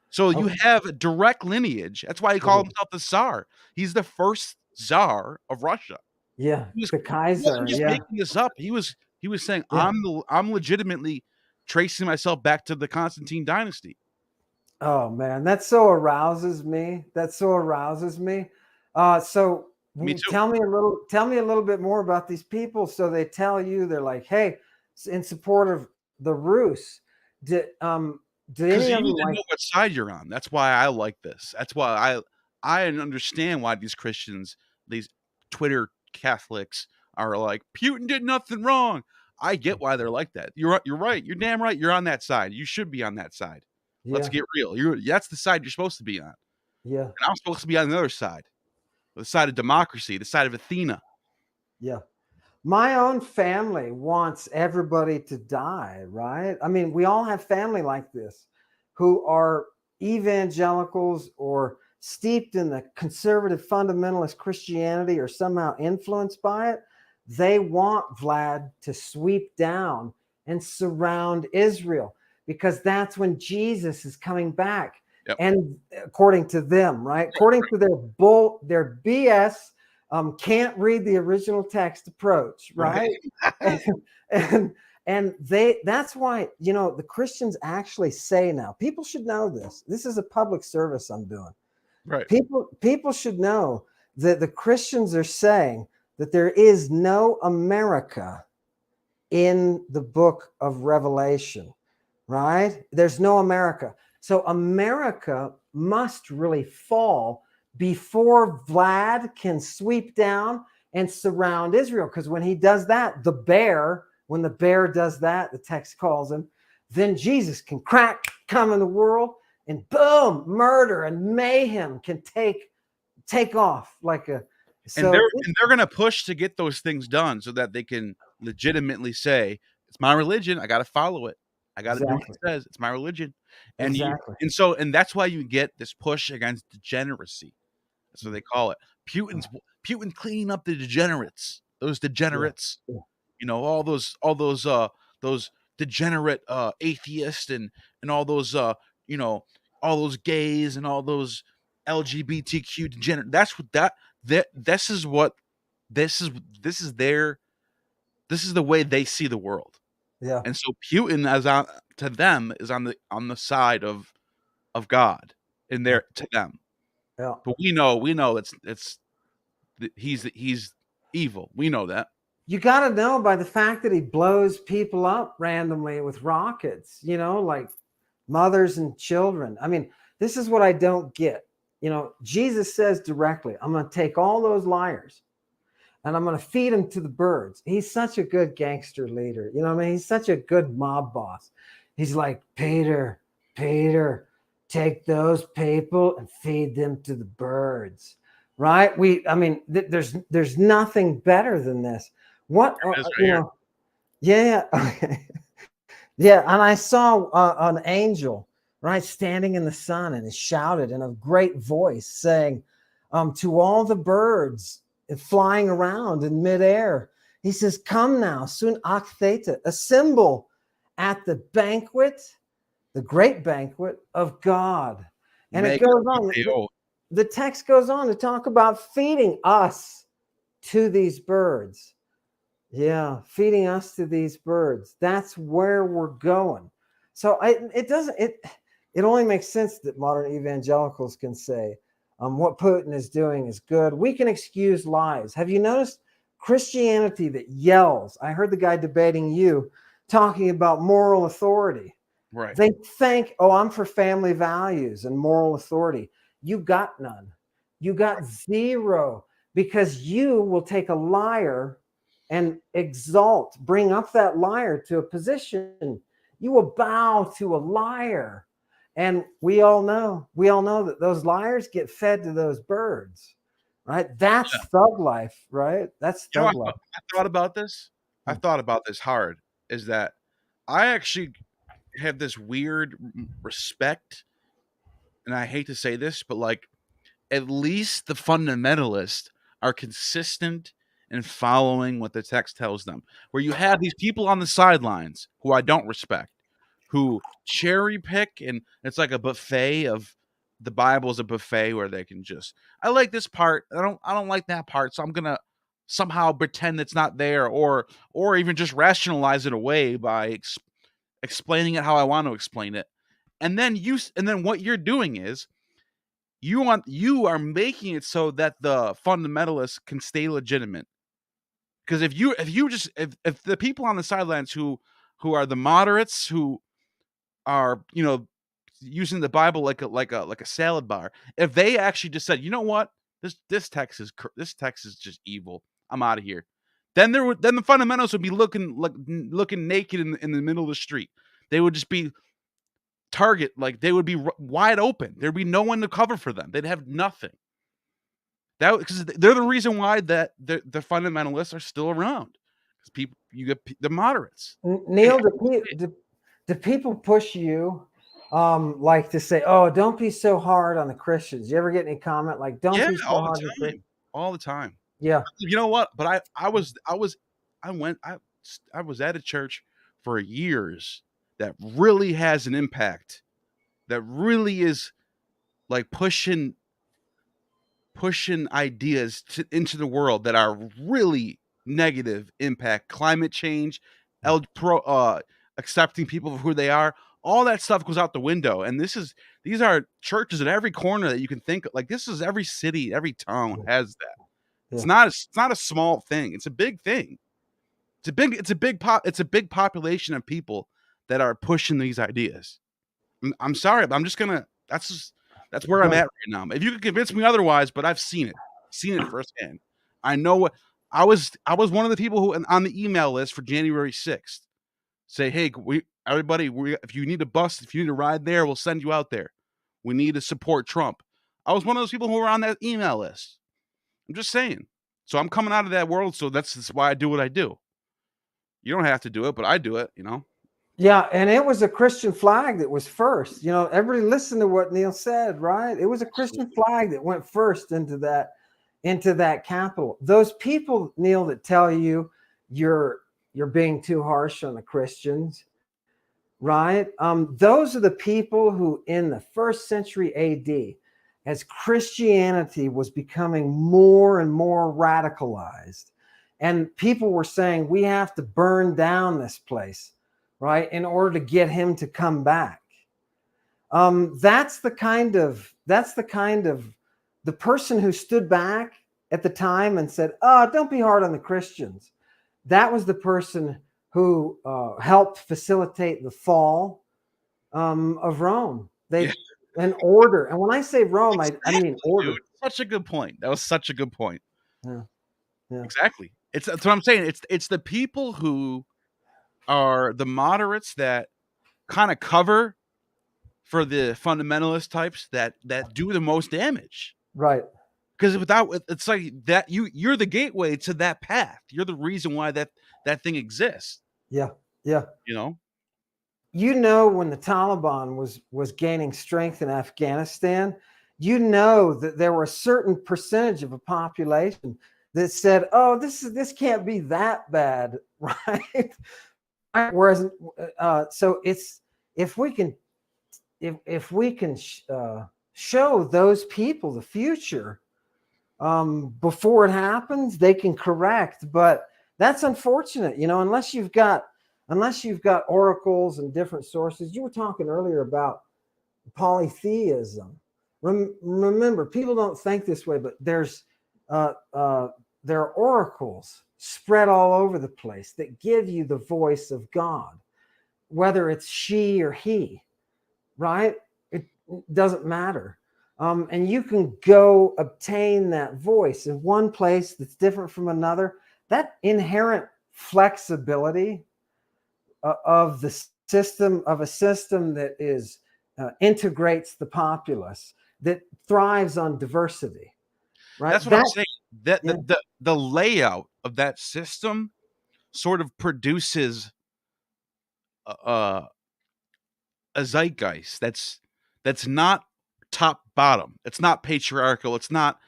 So you have a direct lineage. That's why he called himself the Tsar. He's the first Tsar of Russia. Yeah, the Kaiser. He wasn't just making this up. He was saying, I'm legitimately tracing myself back to the Constantine dynasty. Oh man, that so arouses me. So Me too. Tell me a little bit more about these people. So they tell you, they're like, hey, in support of the Rus. Did Because any you of need them to like? know what side you're on. That's why I like this. That's why I understand why these Christians, these Twitter Catholics, are like, Putin did nothing wrong. I get why they're like that. You're right. You're damn right. You're on that side. You should be on that side. Let's Yeah, get real. That's the side you're supposed to be on. yeah, And I'm supposed to be on the other side, the side of democracy, the side of Athena. yeah. My own family wants everybody to die, right? I mean, we all have family like this who are evangelicals or steeped in the conservative fundamentalist Christianity or somehow influenced by it. They want Vlad to sweep down and surround Israel because that's when Jesus is coming back. Yep. And according to them, right? According to their BS, can't read the original text approach, right? and that's why, the Christians actually say now, people should know this. This is a public service I'm doing. Right. People should know that the Christians are saying that there is no America in the book of Revelation, right? There's no America. So America must really fall before Vlad can sweep down and surround Israel. Because when he does that, when the bear does that, the text calls him, then Jesus can come in the world, and boom, murder and mayhem can take off like a. And they're going to push to get those things done so that they can legitimately say, it's my religion. I got to follow it. I got to do what it says. It's my religion. And exactly. And that's why you get this push against degeneracy. That's what they call it. Putin cleaning up the degenerates, those degenerates, all those degenerate atheists and all those all those gays and all those LGBTQ degenerate. This is the way they see the world. Yeah. And so Putin to them is on the side of God in there to them. Yeah. But we know he's evil. We know that. You got to know by the fact that he blows people up randomly with rockets, like mothers and children. I mean, this is what I don't get. Jesus says directly, I'm going to take all those liars and I'm going to feed them to the birds. He's such a good gangster leader. You know what I mean? He's such a good mob boss. He's like, Peter, take those people and feed them to the birds. Right? There's nothing better than this. What, yeah. Yeah. And I saw an angel, right, standing in the sun, and he shouted in a great voice saying, to all the birds flying around in midair, he says, come now, sun ak theta, assemble at the banquet, the great banquet of God. And it goes on. The text goes on to talk about feeding us to these birds. Yeah, feeding us to these birds. That's where we're going. So it only makes sense that modern evangelicals can say what Putin is doing is good. We can excuse lies. Have you noticed Christianity that yells? I heard the guy debating you talking about moral authority. Right. They think, I'm for family values and moral authority. You got none. You got zero, because you will take a liar and bring up that liar to a position. You will bow to a liar. And we all know that those liars get fed to those birds, right? That's thug life, right? That's thug life. I thought about this. I thought about this hard, is that I actually have this weird respect, and I hate to say this, but like, at least the fundamentalists are consistent in following what the text tells them. Where you have these people on the sidelines who I don't respect, who cherry pick, and it's like a buffet of the Bible is a buffet where they can just, I like this part, I don't like that part, so I'm gonna somehow pretend it's not there, or even just rationalize it away by explaining it how I want to explain it. And then what you're doing is You are making it so that the fundamentalists can stay legitimate. Because if the people on the sidelines who are the moderates, who are, using the Bible like a salad bar, if they actually just said, you know what, this text is just evil, I'm out of here, then the fundamentalists would be looking naked in the middle of the street. They would just be target, like they would be wide open. There'd be no one to cover for them. They'd have nothing. That, because they're the reason why that the fundamentalists are still around. Because you get the moderates. Neil, do people push you, like to say, "Oh, don't be so hard on the Christians"? You ever get any comment like, "Don't be so hard on the Christians"? All the time. Yeah. You know what? But I was at a church for years that really has an impact, that really is like pushing ideas into the world that are really negative impact. Climate change, accepting people for who they are, all that stuff goes out the window. And these are churches at every corner that you can think of. Like, this is every city, every town has that. Yeah. It's not a small thing. It's a big thing. It's a big population of people that are pushing these ideas. I'm sorry, but I'm just gonna. That's where I'm at right now. If you could convince me otherwise, but I've seen it firsthand. I know what I was one of the people who on the email list for January 6th say, hey, everybody, if you need a bus, if you need a ride there, we'll send you out there. We need to support Trump. I was one of those people who were on that email list. I'm just saying. So I'm coming out of that world, so that's why I do what I do. You don't have to do it, but I do it, Yeah, and it was a Christian flag that was first. Everybody listened to what Neil said, right? It was a Christian flag that went first into that capital. Those people, Neil, that tell you you're being too harsh on the Christians, right? Those are the people who, in the 1st century AD, as Christianity was becoming more and more radicalized, and people were saying, we have to burn down this place, right, in order to get him to come back. That's the kind of the person who stood back at the time and said, "Oh, don't be hard on the Christians." That was the person who helped facilitate the fall of Rome. An order, and when I say Rome, I mean order. Dude, such a good point. That was such a good point. Yeah. Exactly. That's what I'm saying. It's the people who are the moderates that kind of cover for the fundamentalist types that do the most damage. Right. Because it's like that you're the gateway to that path. You're the reason why that thing exists. Yeah. Yeah. When the Taliban was gaining strength in Afghanistan, that there were a certain percentage of a population that said, "Oh, this can't be that bad," right? Whereas, so it's if we can show those people the future before it happens, they can correct. But that's unfortunate, unless you've got oracles and different sources. You were talking earlier about polytheism. Remember, people don't think this way, but there are oracles spread all over the place that give you the voice of God, whether it's she or he, right? It doesn't matter. And you can go obtain that voice in one place that's different from another. That inherent flexibility of the system, of a system that is integrates the populace, that thrives on diversity, right? That's what I'm saying. That the layout of that system sort of produces a zeitgeist that's not top bottom. It's not patriarchal. It's not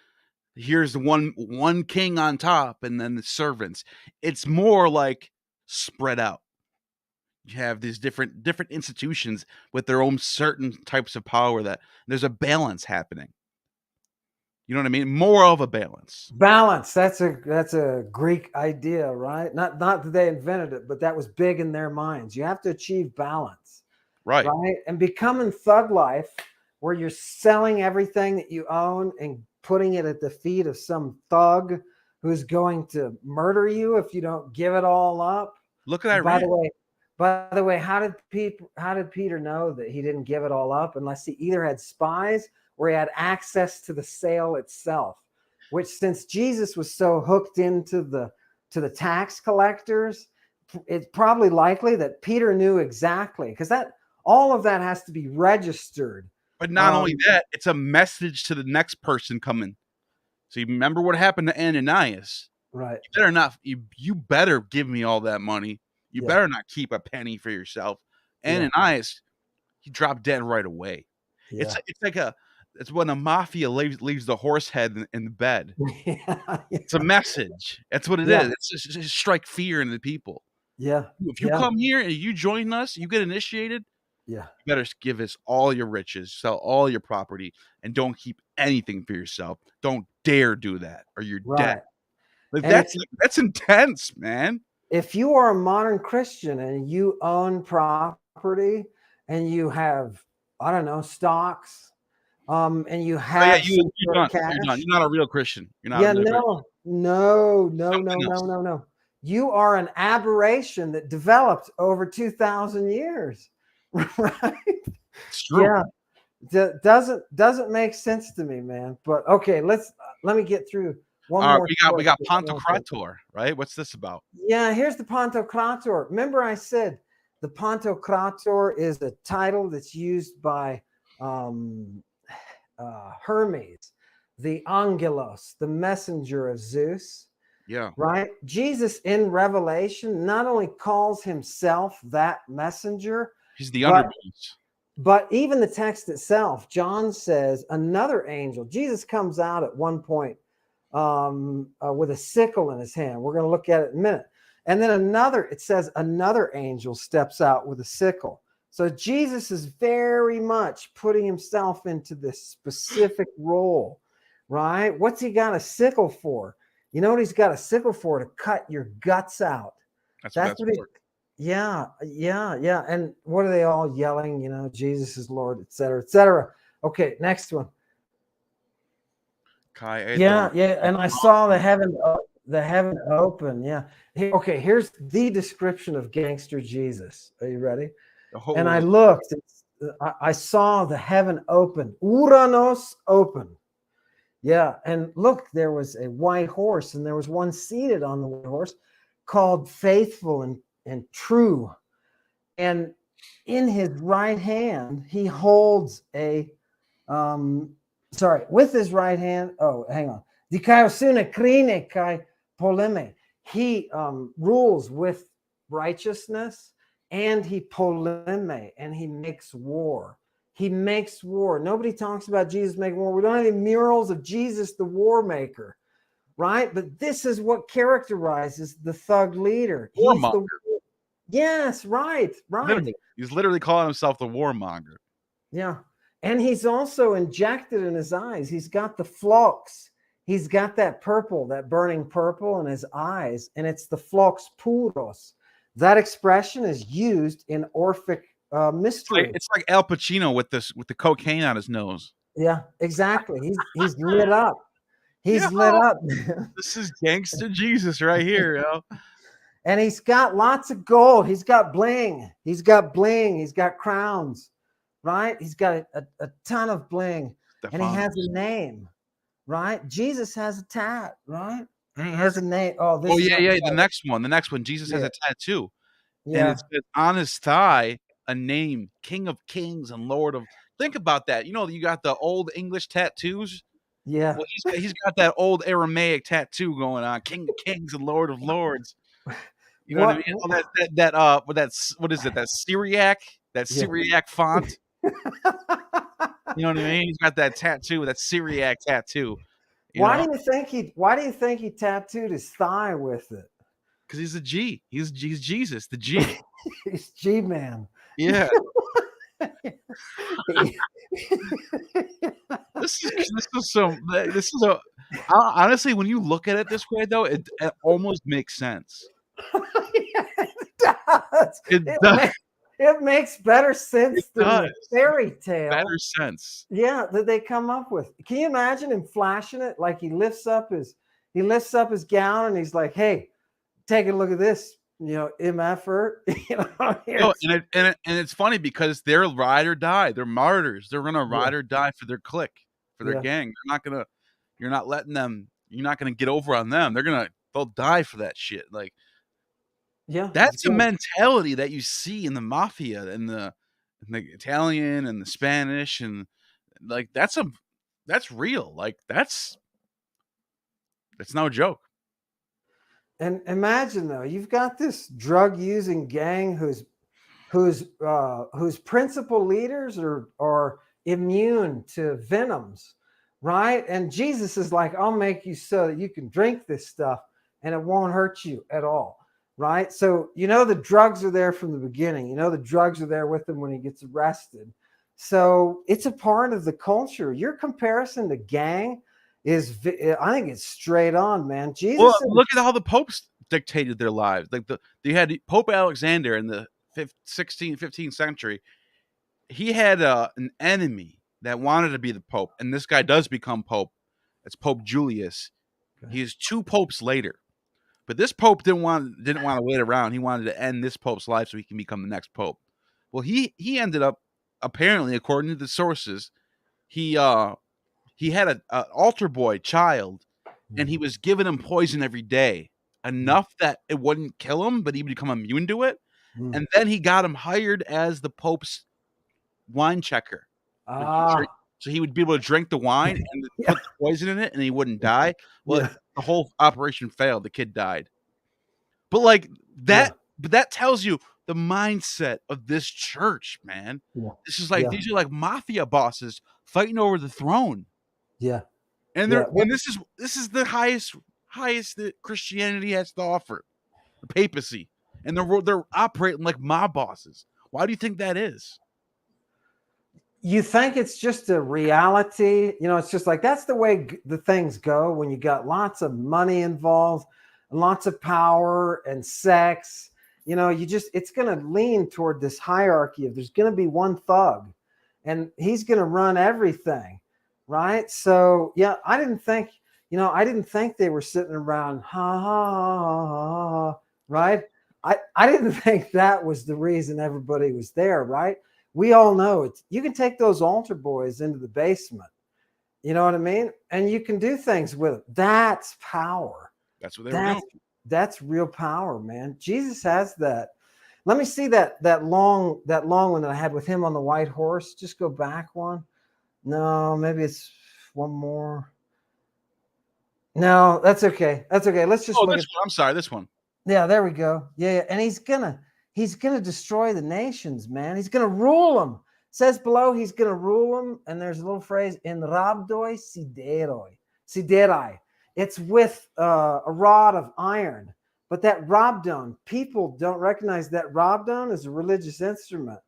here's the one king on top and then the servants. It's more like spread out. You have these different institutions with their own certain types of power, that there's a balance happening. You know what I mean? More of a balance. Balance. That's a Greek idea, right? Not that they invented it, but that was big in their minds. You have to achieve balance. Right. And becoming thug life where you're selling everything that you own and putting it at the feet of some thug who's going to murder you if you don't give it all up. Look at By Iran. the way, how did Peter know that he didn't give it all up unless he either had spies or he had access to the sale itself? Which, since Jesus was so hooked into the tax collectors, it's probably likely that Peter knew exactly, because that all of that has to be registered. But not only that, it's a message to the next person coming. So you remember what happened to Ananias? Right. You better not. You better give me all that money. You better not keep a penny for yourself. Ananias, he dropped dead right away. Yeah. It's when the mafia leaves the horse head in the bed. It's a message. That's what it is. It's just strike fear into the people. Yeah. If you come here and you join us, you get initiated. Yeah. You better give us all your riches, sell all your property, and don't keep anything for yourself. Don't dare do that, or you're dead. Like, that's intense, man. If you are a modern Christian and you own property and you have, I don't know, stocks, and you have you're cash, you're not a real Christian. You're not. Yeah, no. You are an aberration that developed over 2,000 years, right? It's true. Yeah, doesn't make sense to me, man. But okay, let me get through one more. We got Pantocrator, right? What's this about? Yeah, here's the Pantocrator. Remember, I said the Pantocrator is a title that's used by Hermes, the Angelos, the messenger of Zeus. Yeah. Right? Jesus in Revelation not only calls himself that messenger, he's the underboss. But even the text itself, John says another angel. Jesus comes out at one point with a sickle in his hand. We're going to look at it in a minute. And then it says another angel steps out with a sickle. So Jesus is very much putting himself into this specific role, right? What's he got a sickle for? You know what he's got a sickle for? To cut your guts out. That's what yeah. And what are they all yelling? You know, Jesus is Lord, et cetera, et cetera. Okay, next one. And I saw the heaven open. Yeah. Okay, here's the description of gangster Jesus. Are you ready? And I looked. I saw the heaven open. Uranos open. Yeah, and look, there was a white horse, and there was one seated on the white horse called Faithful and True. And in his right hand, he holds with his right hand, hang on. He rules with righteousness, and he poleme, and he makes war. He makes war. Nobody talks about Jesus making war. We don't have any murals of Jesus, the war maker, right? But this is what characterizes the thug leader. Warmonger. Yes, right. He's literally calling himself the warmonger. Yeah. And he's also injected in his eyes. He's got the flux. He's got that purple, that burning purple in his eyes, and it's the flux puros. That expression is used in Orphic mystery. It's like Al Pacino with the cocaine on his nose. Yeah, exactly. He's lit up. He's lit up. This is gangster Jesus right here, yo. And he's got lots of gold. He's got bling. He's got crowns, right? He's got a ton of bling. And he has a name, right? Jesus has a tat, right? And he has a name. The next one. Jesus has a tattoo. Yeah. And it says on his thigh a name, King of Kings and Lord of. Think about that. You know, you got the old English tattoos. Yeah. Well, he's got that old Aramaic tattoo going on, King of Kings and Lord of Lords. You know what I mean? What is it? That Syriac font. You know what I mean? He's got that tattoo, that Syriac tattoo. Why do you think he tattooed his thigh with it? Because he's a G. He's Jesus, the G. He's G-man. Yeah. Honestly, when you look at it this way, though, it almost makes sense. It does. It makes better sense It than the does. fairy tale. Better sense. Yeah, that they come up with. Can you imagine him flashing it? Like he lifts up his gown and he's like, "Hey, take a look at this, MFer." No, Here's, and it's funny because they're ride or die. They're martyrs. They're gonna yeah, ride or die for their clique, for their yeah, gang. They're not gonna. You're not letting them. You're not gonna get over on them. They'll die for that shit. Like yeah. It's that's a good. mentality that you see in the mafia and the Italian and the Spanish and like that's real. Like that's no joke. And imagine though, you've got this drug using gang whose principal leaders are immune to venoms, right? And Jesus is like, I'll make you so that you can drink this stuff and it won't hurt you at all, right? So the drugs are there from the beginning. The drugs are there with him when he gets arrested. So it's a part of the culture. Your comparison to gang I think it's straight on, man. Well, Jesus said, look at how the popes dictated their lives. Like they had Pope Alexander in the 16th, 15th century. He had an enemy that wanted to be the pope, and this guy does become pope. It's Pope Julius. He is 2 popes later, but this pope didn't want to wait around. He wanted to end this pope's life so he can become the next pope. Well, he ended up, apparently, according to the sources, he had an altar boy child, and he was giving him poison every day, enough that it wouldn't kill him, but he would become immune to it. mm, And then he got him hired as the Pope's wine checker. ah, So he would be able to drink the wine and yeah, put the poison in it, and he wouldn't die. Well, yeah, the whole operation failed. The kid died. But like yeah, that tells you the mindset of this church, man. yeah, This is like yeah, these are like mafia bosses fighting over the throne. yeah, And yeah. this is the highest that Christianity has to offer, the papacy, and they're operating like mob bosses. Why do you think that is? You think it's just a reality? It's just like that's the way the things go when you got lots of money involved, lots of power and sex. It's going to lean toward this hierarchy of there's going to be one thug, and he's going to run everything, right? So yeah, I didn't think they were sitting around ha ha ha ha, ha, right? I didn't think that was the reason everybody was there, right? We all know it. You can take those altar boys into the basement, you know what I mean? And you can do things with it. That's power. That's what they were doing. That's real power, man. Jesus has that. Let me see that long one that I had with him on the white horse. Just go back one. No, maybe it's one more. No, that's okay. That's okay. Let's just look this one. I'm sorry, this one. Yeah, there we go. Yeah, and he's gonna destroy the nations, man. He's gonna rule them. Says below, he's gonna rule them. And there's a little phrase in rabdoi siderai. It's with a rod of iron. But that rabdon, people don't recognize that rabdon as a religious instrument.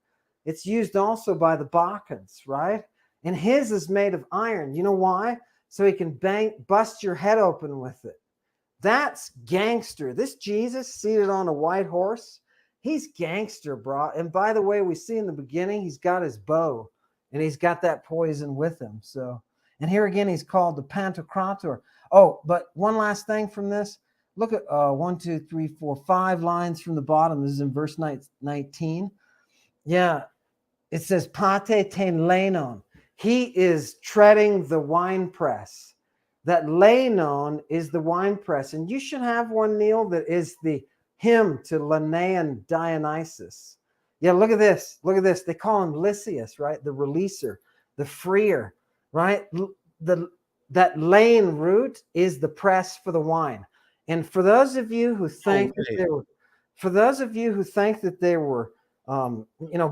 It's used also by the Pagans, right? And his is made of iron. You know why? So he can bust your head open with it. That's gangster. This Jesus seated on a white horse, he's gangster, bro. And by the way, we see in the beginning, he's got his bow and he's got that poison with him. So, and here again, he's called the Pantocrator. Oh, but one last thing from this. Look at 1, 2, 3, 4, 5 lines from the bottom. This is in verse 19. Yeah, it says Pate ten lenon. He is treading the winepress. That leinon is the winepress. And you should have one, Neil, that is the hymn to Linnaean Dionysius. Yeah, look at this. Look at this. They call him Lysias, right? The releaser, the freer, right? That lane root is the press for the wine. And for those of you who think that they were,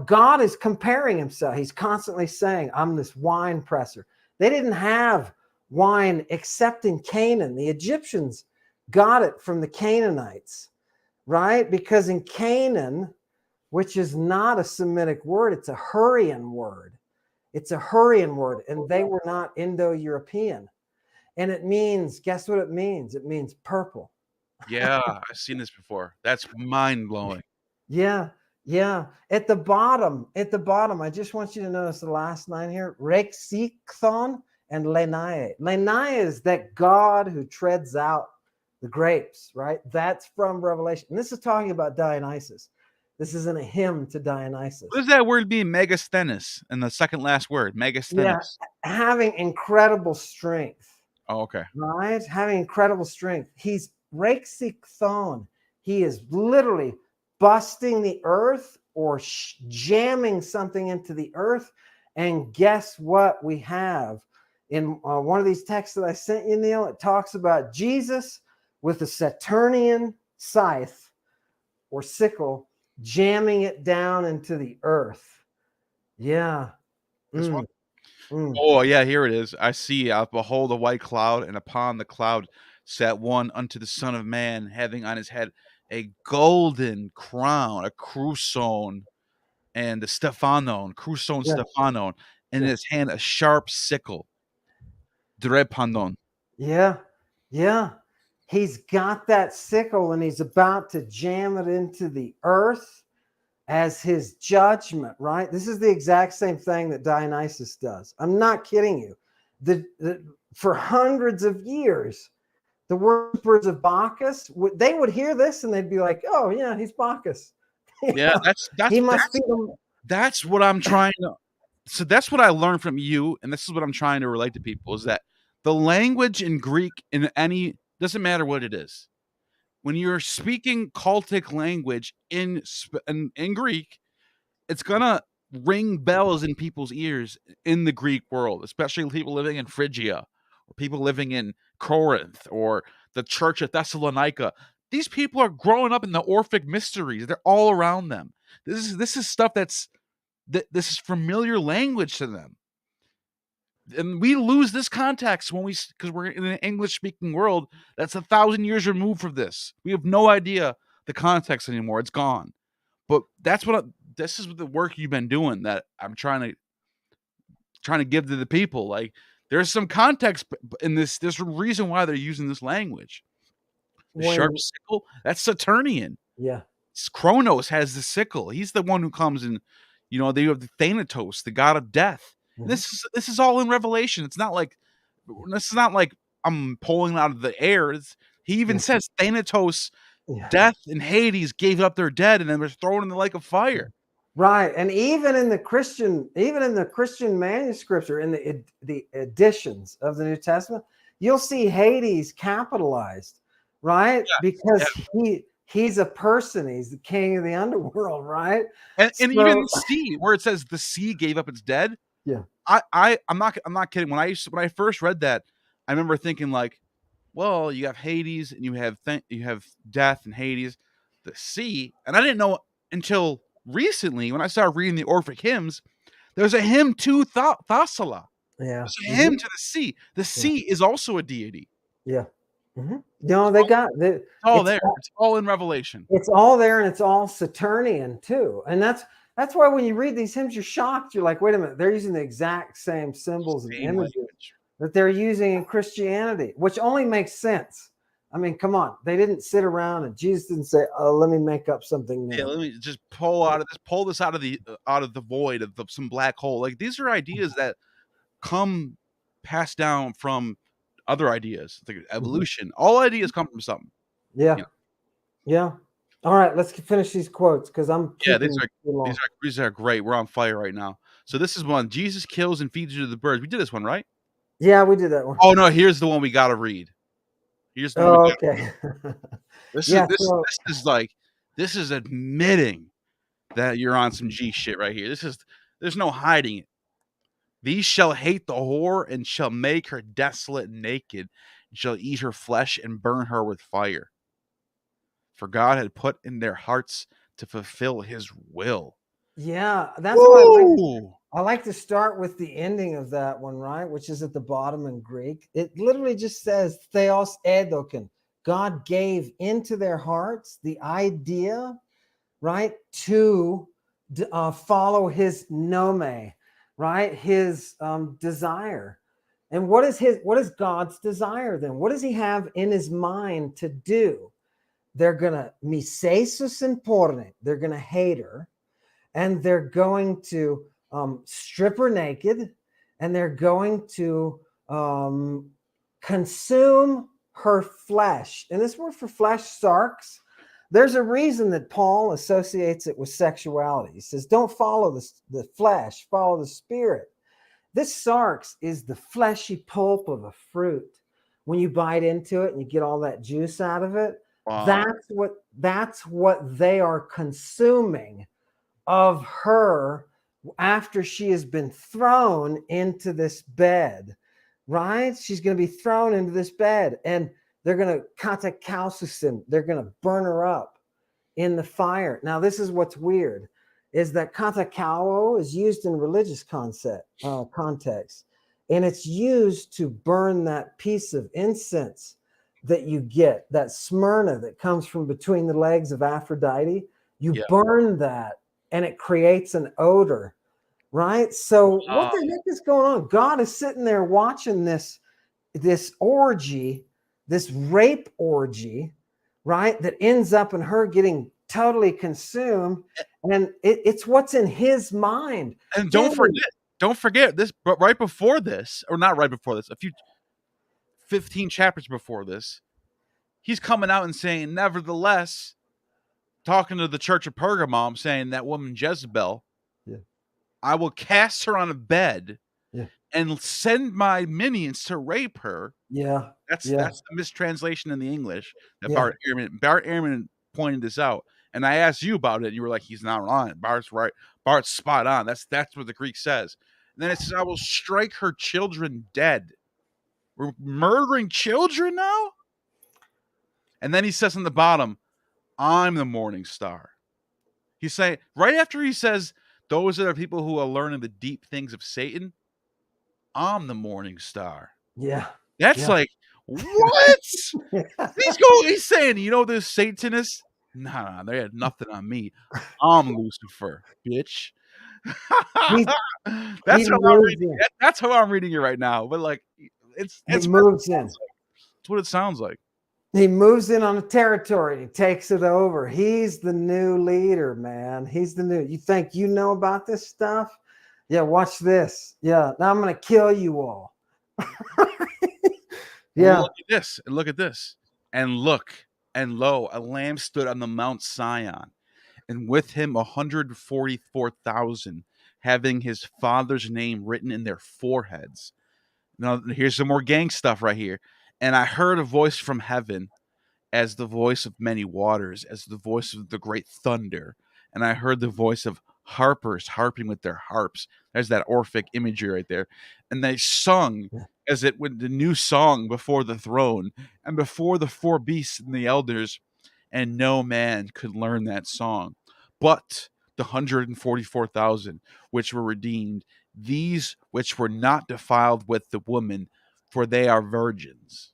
God is comparing himself. He's constantly saying, I'm this wine presser. They didn't have wine except in Canaan. The Egyptians got it from the Canaanites, right? Because in Canaan, which is not a Semitic word, it's a Hurrian word. It's a Hurrian word, and they were not Indo-European. And it means, guess what it means? It means purple. Yeah, I've seen this before. That's mind blowing. Yeah. Yeah. At the bottom, I just want you to notice the last line here: Rexikthon and Lenai. Lenai is that God who treads out the grapes, right? That's from Revelation. And this is talking about Dionysius. This isn't a hymn to Dionysius. What does that word mean? Megasthenes, and the second last word, Yeah, Megasthenes. having incredible strength, Oh, okay. right? Having incredible strength. He's Rexikthon. He is literally busting the earth or jamming something into the earth. And guess what we have in one of these texts that I sent you, Neil? It talks about Jesus with a Saturnian scythe or sickle, jamming it down into the earth. Yeah. This one? Mm. Oh, yeah, here it is. I see, I behold a white cloud, and upon the cloud sat one unto the Son of Man, having on his head a golden crown, a cruson, and the Stephanon, cruson Yeah. Stephanon, and in Yeah. his hand a sharp sickle, drepanon. Yeah. Yeah. He's got that sickle and he's about to jam it into the earth as his judgment, right? This is the exact same thing that Dionysius does. I'm not kidding you. For hundreds of years, the worshippers of Bacchus, they would hear this and they'd be like, oh, yeah, he's Bacchus. Yeah, He must be the. that's what I'm trying to. So that's what I learned from you, and this is what I'm trying to relate to people: is that the language in Greek, in any, doesn't matter what it is. When you're speaking cultic language in Greek, it's gonna ring bells in people's ears in the Greek world, especially people living in Phrygia, or people living in Corinth, or the Church of Thessalonica. These people are growing up in the Orphic mysteries. They're all around them. This is stuff this is familiar language to them. And we lose this context when because we're in an English speaking world that's 1,000 years removed from this. We have no idea the context anymore. It's gone. But this is the work you've been doing that I'm trying to give to the people. Like, there's some context in this. There's a reason why they're using this language. The sharp sickle, that's Saturnian. Yeah. Kronos has the sickle. He's the one who comes and, they have the Thanatos, the god of death. Mm-hmm. This is all in Revelation. This is not like I'm pulling out of the air. He even says Thanatos, death, and Hades gave up their dead and then was thrown in the lake of fire. Right, and even in the Christian manuscripts or in the editions of the New Testament, you'll see Hades capitalized, right? Because he's a person. He's the king of the underworld, right? And even the sea, where it says the sea gave up its dead. Yeah, I'm not kidding. When I first read that, I remember thinking like, well, you have Hades and you have death and Hades, the sea, and I didn't know until recently when I started reading the Orphic hymns. There's a hymn to Thasala. Yeah, there's a hymn to the sea. The sea is also a deity. Yeah. Mm-hmm. No, it's all there. It's all in Revelation. It's all there, and it's all Saturnian too. And that's why when you read these hymns, you're shocked. You're like, wait a minute, they're using the exact same symbols and images that they're using in Christianity, which only makes sense. I mean, come on. They didn't sit around and Jesus didn't say, oh, let me make up something new. Yeah, let me just pull this out of the void of some black hole. Like, these are ideas that come passed down from other ideas, like evolution. All ideas come from something. Yeah. Yeah. All right, let's finish these quotes because I'm these are great. We're on fire right now. So this is one: Jesus kills and feeds you to the birds. We did this one, right? Yeah, we did that one. Oh no, here's the one we got to read. Here's the one. Okay. This is admitting that you're on some G shit right here. There's no hiding it. These shall hate the whore and shall make her desolate and naked, and shall eat her flesh and burn her with fire. For God had put in their hearts to fulfill his will. Yeah, that's why I like to start with the ending of that one, right? Which is at the bottom in Greek. It literally just says theos edoken. God gave into their hearts the idea, right, to follow his nome, right? His desire. And what is God's desire then? What does he have in his mind to do? they're going to misesus imporne. They're going to hate her, and they're going to strip her naked, and they're going to consume her flesh. And this word for flesh, sarx, there's a reason that Paul associates it with sexuality. He says, don't follow the flesh, follow the spirit. This sarx is the fleshy pulp of a fruit. When you bite into it and you get all that juice out of it, Wow. that's what they are consuming of her after she has been thrown into this bed, right? She's going to be thrown into this bed, and they're going to katakaususin. They're going to burn her up in the fire. Now, this is what's weird, is that katakao is used in religious context, and it's used to burn that piece of incense that you get, that Smyrna that comes from between the legs of Aphrodite. You burn that, and it creates an odor, right? So what the heck is going on? God is sitting there watching this orgy, this rape orgy, right? That ends up in her getting totally consumed, and it's what's in his mind. And don't forget this, but right before this, or not right before this, a few 15 chapters before this, he's coming out and saying, nevertheless, talking to the church of Pergamum, saying that woman Jezebel, I will cast her on a bed and send my minions to rape her. That's the mistranslation in the English that Bart Ehrman pointed this out. And I asked you about it, and you were like, he's not wrong. Bart's right. Bart's spot on. That's what the Greek says. And then it says, I will strike her children dead. We're murdering children now? And then he says on the bottom, I'm the morning star. He's saying, right after he says, those are the people who are learning the deep things of Satan, I'm the morning star. That's like, what? He's saying, you know, this Satanist? Nah, they had nothing on me. I'm Lucifer, bitch. That's how I'm reading it right now. But like, it's moves in. It's what it sounds like. He moves in on the territory. He takes it over. He's the new leader, man. He's the new. You think you know about this stuff? Yeah, watch this. Yeah, now I'm going to kill you all. Well, look at this, and look at this. And look, and lo, a lamb stood on the Mount Sion, and with him 144,000, having his father's name written in their foreheads. Now, here's some more gang stuff right here. And I heard a voice from heaven, as the voice of many waters, as the voice of the great thunder. And I heard the voice of harpers harping with their harps. There's that Orphic imagery right there. And they sung as it with the new song before the throne and before the four beasts and the elders. And no man could learn that song. But the 144,000 which were redeemed, these which were not defiled with the woman, for they are virgins.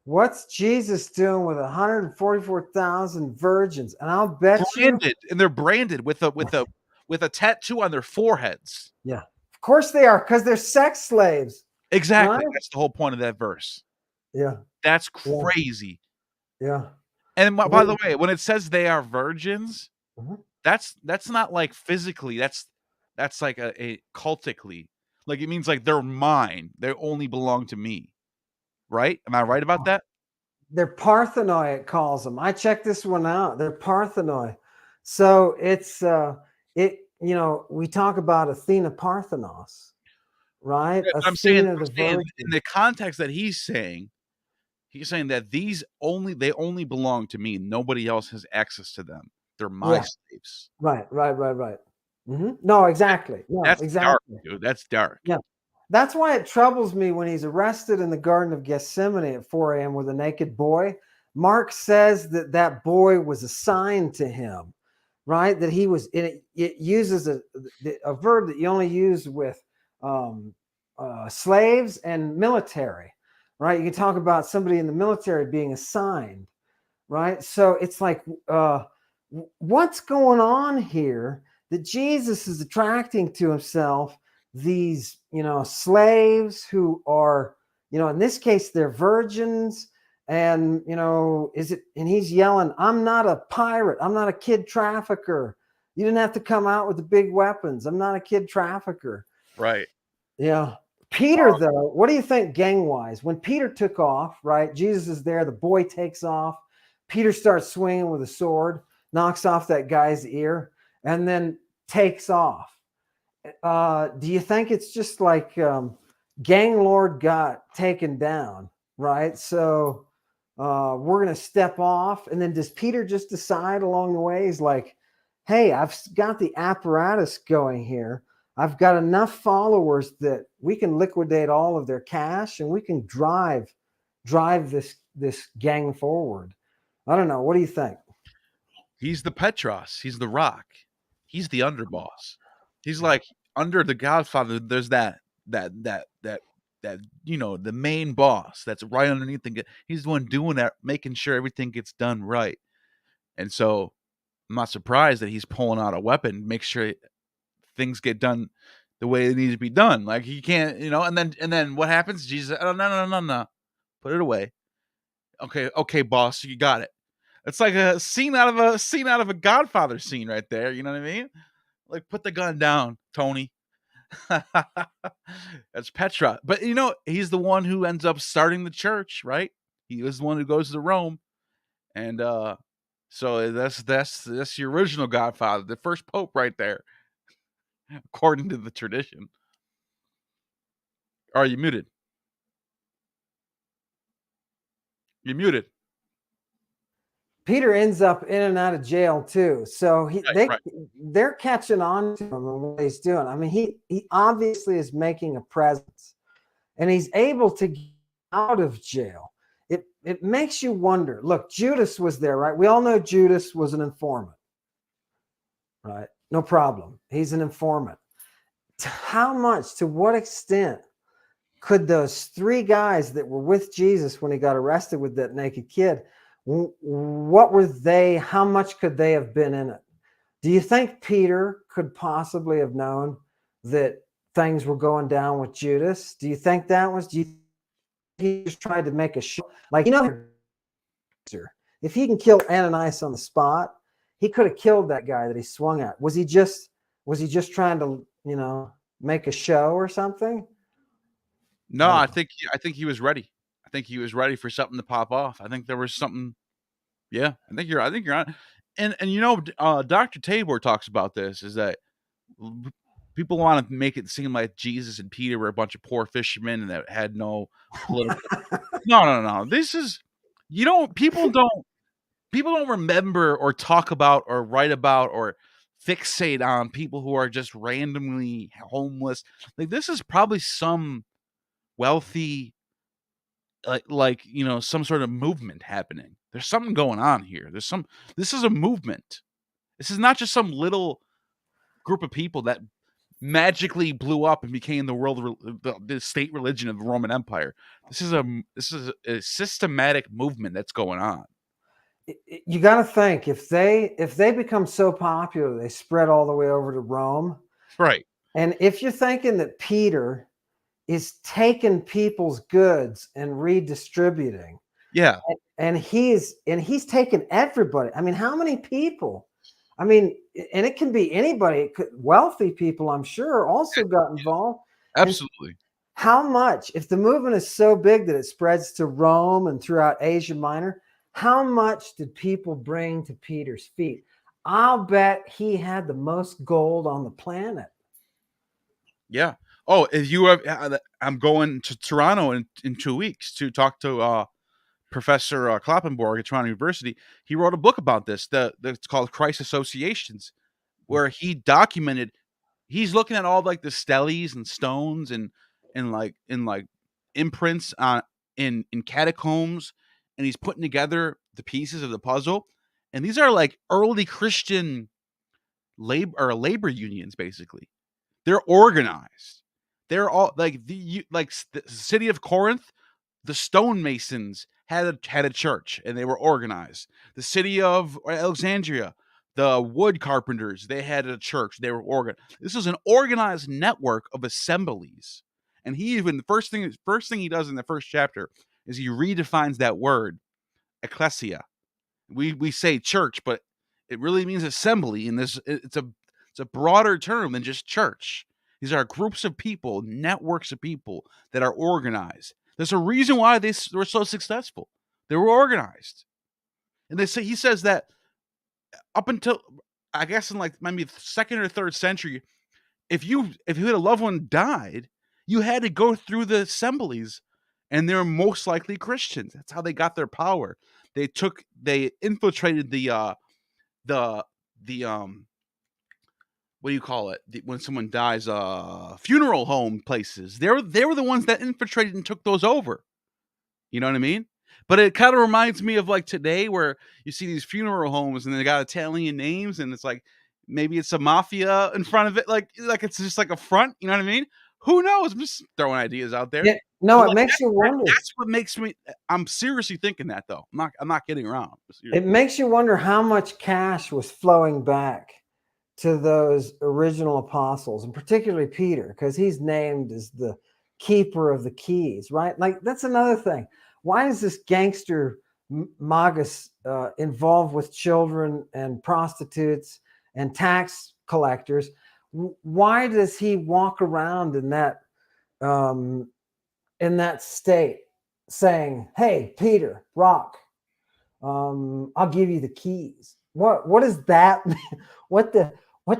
What's Jesus doing with 144,000 virgins? And I'll bet branded, and they're branded with a tattoo on their foreheads. Yeah, of course they are, because they're sex slaves. Exactly. Right? That's the whole point of that verse. Yeah, that's crazy. Yeah. And by the way, when it says they are virgins, that's not like physically. That's like a cultically. Like, it means like they're mine. They only belong to me. Right? Am I right about that? They're parthenoi, it calls them. I checked this one out. They're parthenoi. So it's we talk about Athena Parthenos, right? I'm saying in the context that he's saying that they only belong to me. Nobody else has access to them. They're my slaves. Right. Mm-hmm. No, exactly. No, that's exactly. Dark, dude. That's dark. Yeah. That's why it troubles me when he's arrested in the Garden of Gethsemane at 4 a.m. with a naked boy. Mark says that boy was assigned to him, right? That he was, it uses a verb that you only use with slaves and military, right? You can talk about somebody in the military being assigned, right? So it's like, what's going on here that Jesus is attracting to himself these, slaves who are, in this case, they're virgins, And and he's yelling, I'm not a pirate, I'm not a kid trafficker. You didn't have to come out with the big weapons. I'm not a kid trafficker. Right. Yeah. Peter, though, what do you think gang-wise? When Peter took off, right? Jesus is there. The boy takes off. Peter starts swinging with a sword, knocks off that guy's ear, and then takes off. Do you think it's just like gang lord got taken down, right? So we're going to step off. And then does Peter just decide along the way? He's like, hey, I've got the apparatus going here. I've got enough followers that we can liquidate all of their cash and we can drive this gang forward. I don't know. What do you think? He's the Petros. He's the Rock. He's the underboss. He's like under the Godfather. There's that the main boss that's right underneath. He's the one doing that, making sure everything gets done right. And so I'm not surprised that he's pulling out a weapon, make sure things get done the way they need to be done. Like he can't, and then what happens? Jesus, oh, no, put it away. Okay, boss, you got it. It's like a scene out of a Godfather scene right there. You know what I mean? Like, put the gun down, Tony. That's Petra. But he's the one who ends up starting the church, right? He was the one who goes to Rome, and so that's the original Godfather, the first pope, right there, according to the tradition. Are you muted? You're muted. Peter ends up in and out of jail too, so they're catching on to him and what he's doing. I mean, he obviously is making a presence, and he's able to get out of jail. It makes you wonder. Look, Judas was there, right? We all know Judas was an informant, right? No problem. He's an informant. To what extent could those three guys that were with Jesus when he got arrested with that naked kid, what were they? How much could they have been in it? Do you think Peter could possibly have known that things were going down with Judas? Do you think that was? Do you think he just tried to make a show? Like, if he can kill Ananias on the spot, he could have killed that guy that he swung at. Was he just trying to, make a show or something? No, I think he was ready. I think he was ready for something to pop off. I think there was something. Yeah, I think you're on. And Dr. Tabor talks about this, is that people want to make it seem like Jesus and Peter were a bunch of poor fishermen and that had no political. No. This is, people don't remember or talk about or write about or fixate on people who are just randomly homeless. Like, this is probably some wealthy, some sort of movement happening. There's something going on here. This is a movement. This is not just some little group of people that magically blew up and became the state religion of the Roman Empire. This is a systematic movement that's going on. You got to think, if they become so popular, they spread all the way over to Rome. Right. And if you're thinking that Peter is taking people's goods and redistributing. Yeah. And he's taking everybody. I mean, how many people? I mean, and it can be anybody. Wealthy people, I'm sure, also got involved. Absolutely. And how much, if the movement is so big that it spreads to Rome and throughout Asia Minor, how much did people bring to Peter's feet? I'll bet he had the most gold on the planet. Yeah. Oh, if you have, I'm going to Toronto in 2 weeks to talk to Professor Kloppenborg at Toronto University. He wrote a book about this. It's called Christ Associations, where he documented. He's looking at all like the steles and stones and imprints in catacombs, and he's putting together the pieces of the puzzle. And these are like early Christian labor unions, basically. They're organized. They're all like the city of Corinth. The stonemasons had a church and they were organized. The city of Alexandria, the wood carpenters, they had a church. They were organized. This is an organized network of assemblies. And he even the first thing he does in the first chapter is he redefines that word, ecclesia. We say church, but it really means assembly. And it's a broader term than just church. These are groups of people, networks of people that are organized. There's a reason why they were so successful. They were organized. And he says that up until, I guess, in like maybe the 2nd or 3rd century, if you had a loved one died, you had to go through the assemblies, and they're most likely Christians. That's how they got their power. They infiltrated the what do you call it? When someone dies, funeral home places. They were the ones that infiltrated and took those over. You know what I mean? But it kind of reminds me of like today, where you see these funeral homes and they got Italian names, and it's like maybe it's a mafia in front of it, like it's just like a front. You know what I mean? Who knows? I'm just throwing ideas out there. Yeah, no, it Like, makes you wonder. That's what makes me. I'm seriously thinking that, though. I'm not kidding around. It makes you wonder how much cash was flowing back to those original apostles, and particularly Peter, because he's named as the keeper of the keys, right? Like, that's another thing. Why is this gangster Magus involved with children and prostitutes and tax collectors? Why does he walk around in that state saying, "Hey, Peter, rock, I'll give you the keys"? What does that mean? What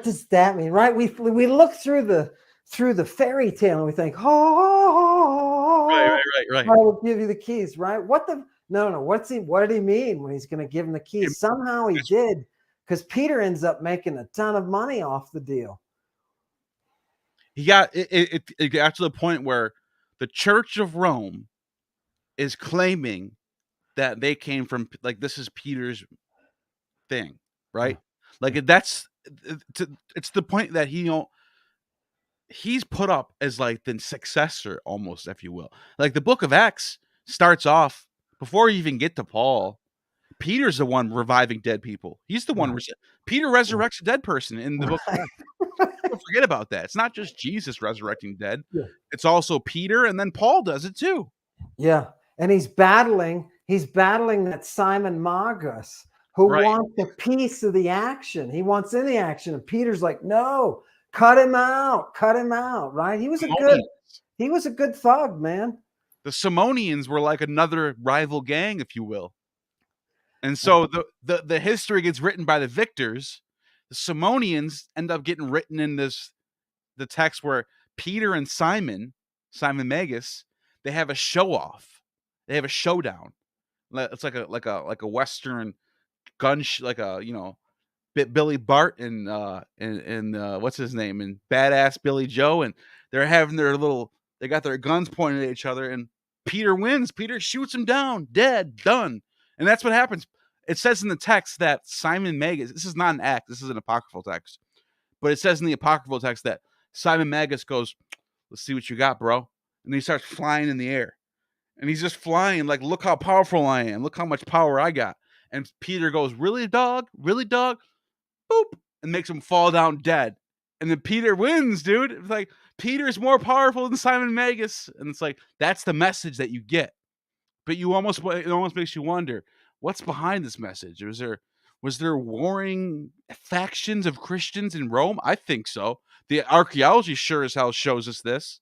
does that mean, right? We look through the fairy tale and we think, "Oh, right. I will give you the keys," right? No, what did he mean when he's going to give him the keys? Somehow he did, because Peter ends up making a ton of money off the deal. He got it got to the point where the Church of Rome is claiming that they came from, like, this is Peter's thing, right? Like, it's the point that he's put up as like the successor, almost, if you will. Like, the book of Acts starts off, before you even get to Paul, Peter's the one reviving dead people. He's the one. Peter resurrects a dead person in the book of Acts. Don't forget about that. It's not just Jesus resurrecting dead. Yeah. It's also Peter, and then Paul does it too. Yeah. And he's battling that Simon Magus, who wants a piece of the action. He wants in the action. And Peter's like, "No, cut him out, right?" He was a good thug, man. The Simonians were like another rival gang, if you will. And so the history gets written by the victors. The Simonians end up getting written in the text where Peter and Simon Magus, they have a show off. They have a showdown. It's like a Western gun, like a, Billy Bart and what's his name, and Badass Billy Joe, and they're having they got their guns pointed at each other, and Peter wins. Peter shoots him down, dead, done. And that's what happens. It says in the text that Simon Magus, this is not an act, this is an apocryphal text, but it says in the apocryphal text that Simon Magus goes, "Let's see what you got, bro." And he starts flying in the air. And he's just flying like, "Look how powerful I am. Look how much power I got." And Peter goes, "Really, dog? Really, dog?" Boop. And makes him fall down dead. And then Peter wins, dude. It's like, Peter's more powerful than Simon Magus. And it's like, that's the message that you get. But it almost makes you wonder, what's behind this message? Was there warring factions of Christians in Rome? I think so. The archaeology sure as hell shows us this.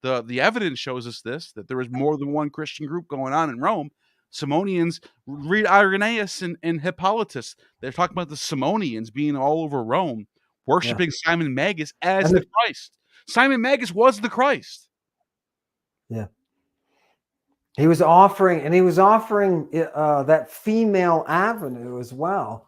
The evidence shows us this, that there was more than one Christian group going on in Rome. Simonians, read Irenaeus and Hippolytus. They're talking about the Simonians being all over Rome, worshiping Simon Magus as the Christ. Simon Magus was the Christ. Yeah. He was offering that female avenue as well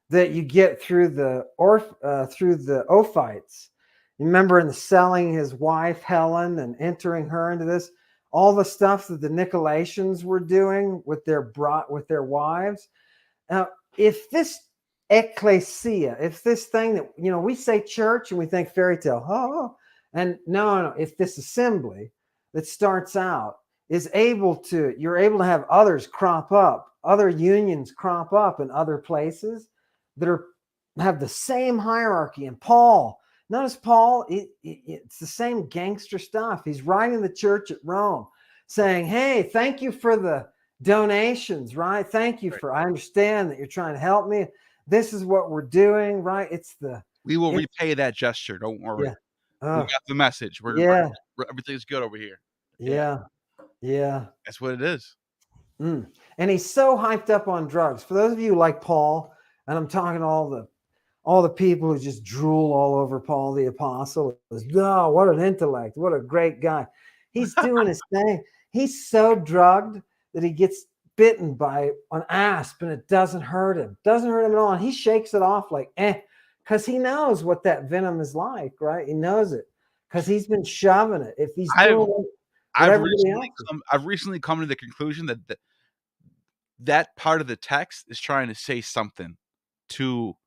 that you get through the Ophites. You remember in selling his wife Helen and entering her into this, all the stuff that the Nicolaitans were doing with their wives. Now, if this ecclesia, if this thing that, we say church and we think fairy tale, and no, if this assembly that starts out you're able to have others crop up, other unions crop up in other places that have the same hierarchy. And notice Paul, it's the same gangster stuff. He's writing the church at Rome, saying, hey, thank you for the donations, right? Thank you Right. for, I understand that you're trying to help me. This is what we're doing, right? We will repay that gesture. Don't worry. Yeah. We got the message. Yeah. Everything's good over here. Yeah. Yeah. That's what it is. And he's so hyped up on drugs. For those of you like Paul, and I'm talking to all the people who just drool all over Paul the Apostle. No, what an intellect. What a great guy. He's doing his thing. He's so drugged that he gets bitten by an asp and it doesn't hurt him. Doesn't hurt him at all. And he shakes it off like, because he knows what that venom is like, right? He knows it because he's been shoving it. If he's doing I've recently come to the conclusion that part of the text is trying to say something to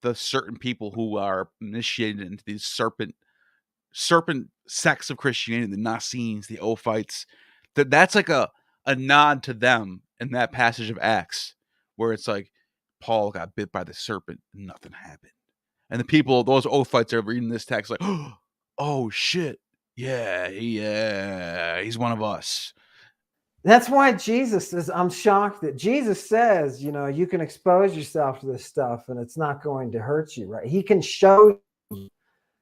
the certain people who are initiated into these serpent sects of Christianity, the Nazarenes, the Ophites. That's like a nod to them in that passage of Acts, where it's like Paul got bit by the serpent and nothing happened. And the people, those Ophites are reading this text like, oh shit, yeah, he's one of us. That's why Jesus says, I'm shocked that Jesus says, you can expose yourself to this stuff and it's not going to hurt you, right? He can show you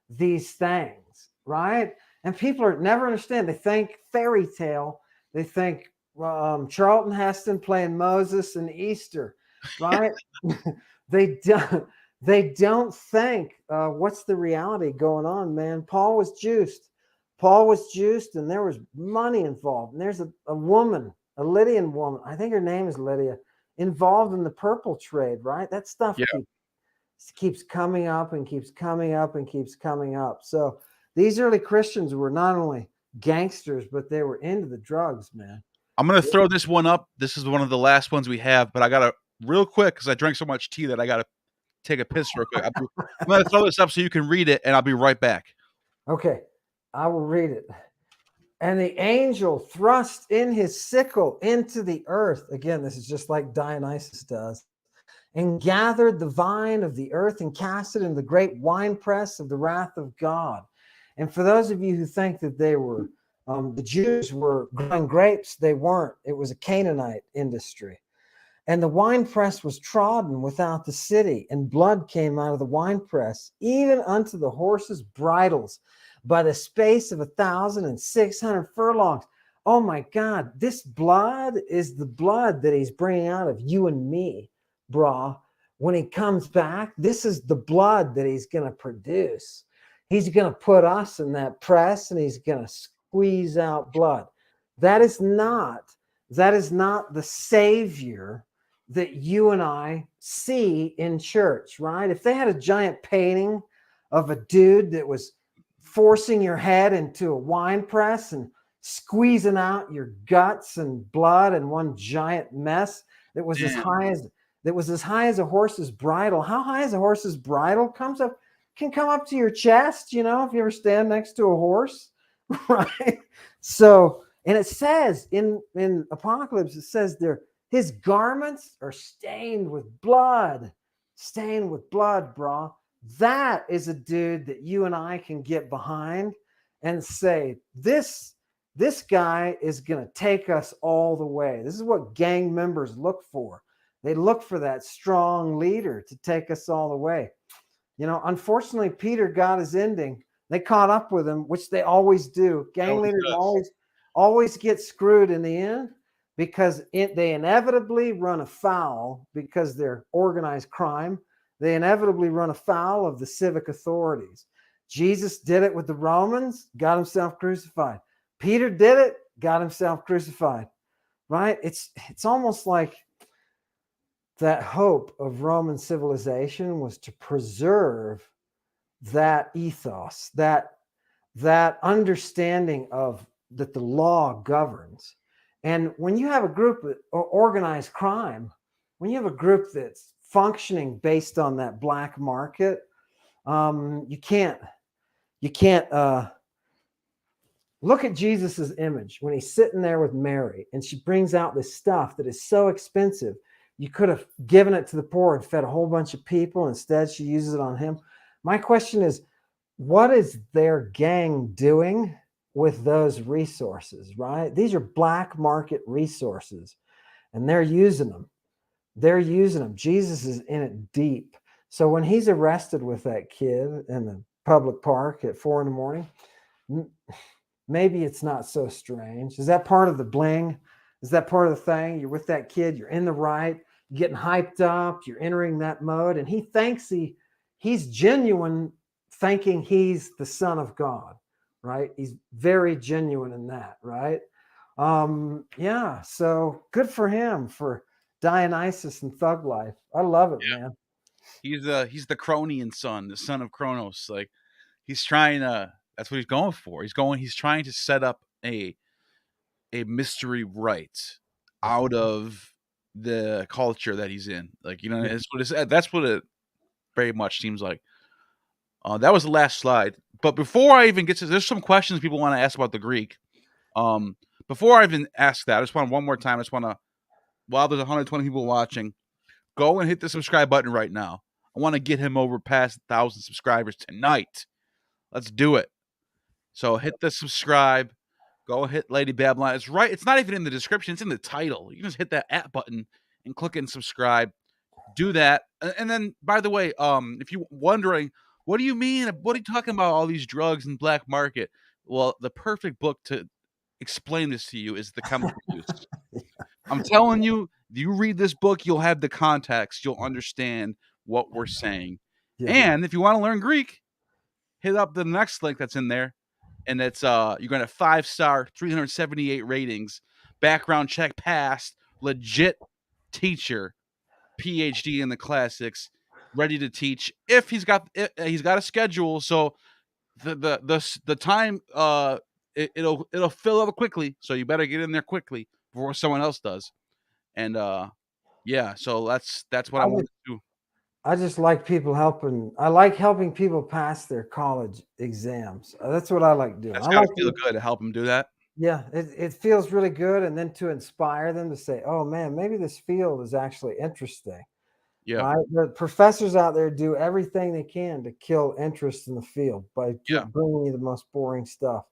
these things, right? And people never understand. They think fairy tale. They think Charlton Heston playing Moses and Easter, right? They don't think what's the reality going on, man. Paul was juiced, and there was money involved. And there's a woman, a Lydian woman, I think her name is Lydia, involved in the purple trade, right? That stuff keeps coming up and keeps coming up and keeps coming up. So these early Christians were not only gangsters, but they were into the drugs, man. I'm going to throw this one up. This is one of the last ones we have, but I got to real quick because I drank so much tea that I got to take a piss real quick. I'm going to throw this up so you can read it, and I'll be right back. Okay, I will read it. And the angel thrust in his sickle into the earth. Again, this is just like Dionysius does. And gathered the vine of the earth and cast it in the great winepress of the wrath of God. And for those of you who think that they were, the Jews were growing grapes, they weren't. It was a Canaanite industry. And the winepress was trodden without the city, and blood came out of the winepress, even unto the horses' bridles, by the space of 1,600 furlongs. Oh my God, this blood is the blood that he's bringing out of you and me, brah. When he comes back, this is the blood that he's going to produce. He's going to put us in that press and he's going to squeeze out blood. That is not the Savior that you and I see in church, right? If they had a giant painting of a dude that was forcing your head into a wine press and squeezing out your guts and blood in one giant mess that was as high as a horse's bridle. How high is a horse's bridle? Can come up to your chest, if you ever stand next to a horse, right? So, and it says in Apocylpse, it says there, his garments are stained with blood, brah. That is a dude that you and I can get behind and say, this guy is going to take us all the way. This is what gang members look for. They look for that strong leader to take us all the way. Unfortunately, Peter got his ending. They caught up with him, which they always do. Gang leaders always get screwed in the end because they inevitably run afoul, because they're organized crime. They inevitably run afoul of the civic authorities. Jesus did it with the Romans, got himself crucified. Peter did it, got himself crucified, right? It's almost like that hope of Roman civilization was to preserve that ethos, that understanding of that the law governs. And when you have a group of organized crime, when you have a group that's functioning based on that black market, you can't look at Jesus's image when he's sitting there with Mary and she brings out this stuff that is so expensive. You could have given it to the poor and fed a whole bunch of people. Instead, she uses it on him. My question is, what is their gang doing with those resources, right? These are black market resources, and they're using them. They're using them. Jesus is in it deep. So when he's arrested with that kid in the public park at 4 a.m, maybe it's not so strange. Is that part of the bling? Is that part of the thing? You're with that kid, you're in the right, you're getting hyped up, you're entering that mode, and he thinks he's genuine, thinking he's the son of God, right? He's very genuine in that, right? Yeah, so good for him for Dionysius and Thug Life. I love it, Yeah. man. He's the Cronian son, the son of Kronos. Like he's trying to. That's what he's going for. He's trying to set up a mystery rite out of the culture that he's in. Like, you know, that's what it very much seems like. That was the last slide. But before I even get to, there's some questions people want to ask about the Greek. Before I even ask that, I just want one more time. I just want to, while there's 120 people watching, go and hit the subscribe button right now. I want to get him over past 1,000 subscribers tonight. Let's do it. So hit the subscribe. Go hit Lady Babylon. It's right. It's not even in the description. It's in the title. You can just hit that at button and click and subscribe. Do that. And then, by the way, if you're wondering, what do you mean? What are you talking about? All these drugs and black market? Well, the perfect book to explain this to you is the Chemical Muse. I'm telling you, you read this book, you'll have the context. You'll understand what we're saying. Yeah. And if you want to learn Greek, hit up the next link that's in there. And it's you're gonna have 5-star, 378 ratings, background check passed, legit teacher, PhD in the classics, ready to teach. If he's got a schedule, so the time it'll fill up quickly. So you better get in there quickly before someone else does. And yeah, so that's what I want to do. I just like people helping. I like helping people pass their college exams. That's what I like doing. That's I gotta like feel good to help him do that. yeah, it feels really good. And then to inspire them to say, oh man, maybe this field is actually interesting, Yeah, right? The professors out there do everything they can to kill interest in the field by yeah, bringing you the most boring stuff.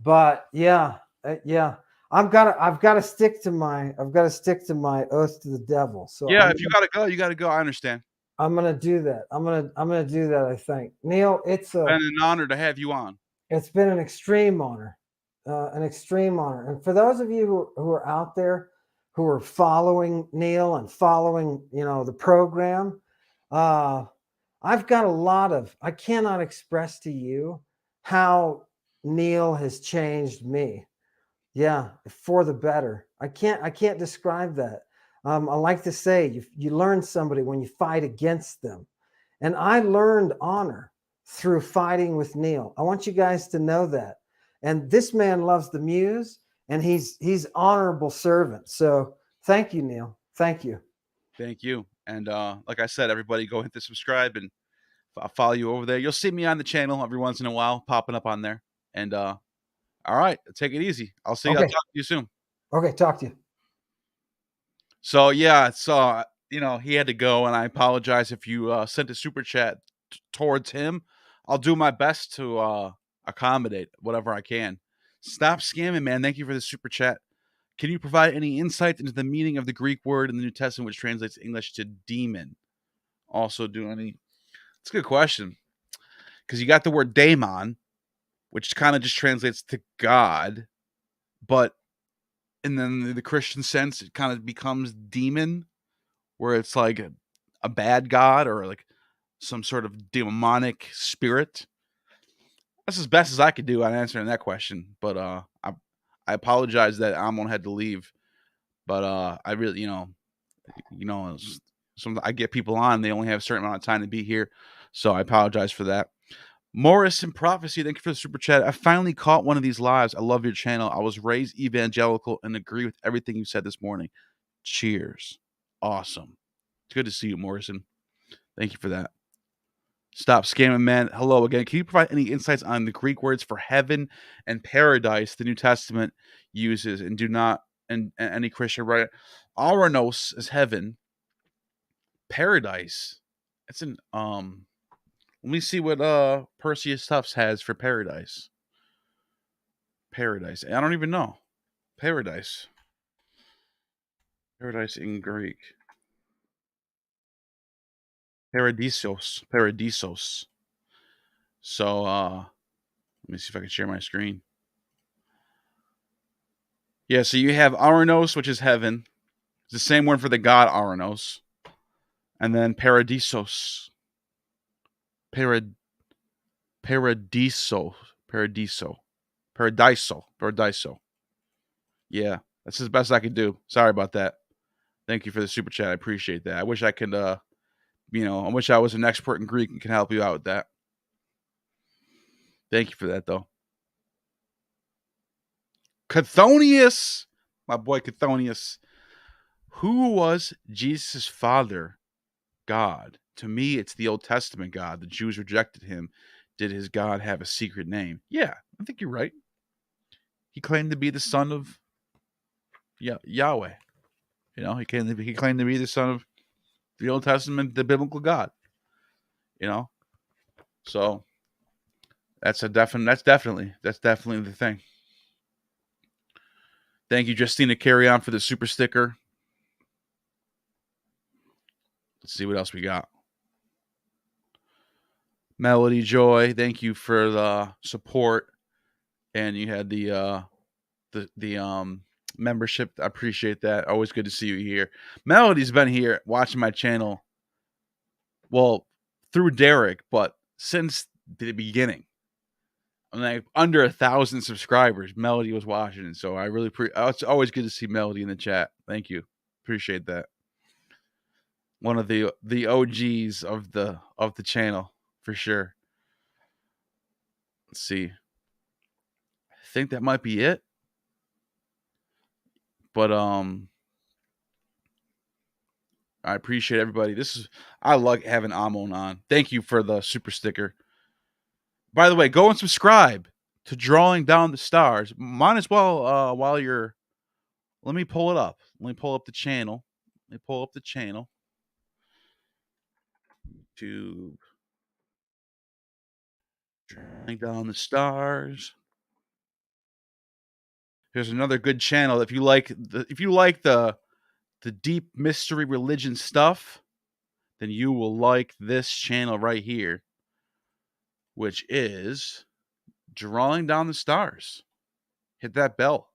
But yeah, yeah, I've got to stick to my oath to the devil. So yeah. If you gotta go, you gotta go. I understand. I'm gonna do that. I'm gonna do that. I think, Neil, Been an honor to have you on. it's been an extreme honor. And for those of you who are out there who are following Neil and following, the program, uh, I've got a lot of. I cannot express to you how Neil has changed me. Yeah, for the better. I can't describe that. I like to say you learn somebody when you fight against them. And I learned honor through fighting with Neil. I want you guys to know that. And this man loves the muse, and he's honorable servant. So thank you, Neil. Thank you. Thank you. And like I said, everybody go hit the subscribe and I'll follow you over there. You'll see me on the channel every once in a while popping up on there. And all right, take it easy. I'll Okay. talk to you soon. Okay, talk to you. So yeah, so he had to go, and I apologize if you sent a super chat towards him. I'll do my best to accommodate whatever I can. Stop scamming, man. Thank you for the super chat. Can you provide any insight into the meaning of the Greek word in the New Testament, which translates English to demon? Also, do any? It's a good question because you got the word daemon, which kind of just translates to God, but and then the Christian sense, it kind of becomes demon, where it's like a bad god or like some sort of demonic spirit. That's as best as I could do on answering that question. But I apologize that Ammon had to leave. But I really, some I get people on, they only have a certain amount of time to be here, so I apologize for that. Morris and Prophecy, thank you for the super chat. I finally caught one of these lives. I love your channel. I was raised evangelical and agree with everything you said this morning. Cheers. Awesome. It's good to see you, Morrison. Thank you for that. Stop scamming, man. Hello again. Can you provide any insights on the Greek words for heaven and paradise the New Testament uses and do not and any Christian write? Auranos is heaven. Paradise. It's an let me see what Perseus Tufts has for paradise. paradise? I don't even know. Paradise. Paradise in Greek. Paradisos. Paradisos. So, let me see if I can share my screen. Yeah, so you have Aranos, which is heaven. It's the same word for the god Aranos. And then Paradisos. Paradiso. Yeah, that's as best I could do. Sorry about that. Thank you for the super chat. I appreciate that. I wish I could, I wish I was an expert in Greek and can help you out with that. Thank you for that, though. Chthonius, my boy Chthonius. Who was Jesus' father? God. To me, it's the Old Testament God. The Jews rejected him. Did his God have a secret name? Yeah, I think you're right. He claimed to be the son of Yahweh. He claimed to be the son of the Old Testament, the biblical God. So that's definitely the thing. Thank you, Justina Carry On, for the super sticker. Let's see what else we got. Melody Joy, thank you for the support. And you had the membership. I appreciate that. Always good to see you here. Melody's been here watching my channel, well, through Derek, but since the beginning. I'm like under 1,000 subscribers. Melody was watching, and so I really it's always good to see Melody in the chat. Thank you, appreciate that. One of the OGs of the channel for sure. Let's see. I think that might be it. But I appreciate everybody. I like having Ammon on. Thank you for the super sticker. By the way, go and subscribe to Drawing Down the Stars. Might as well while you're. Let me pull it up. Let me pull up the channel. To Drawing Down the Stars. Here's another good channel. If you like the deep mystery religion stuff, then you will like this channel right here, which is Drawing Down the Stars. Hit that bell.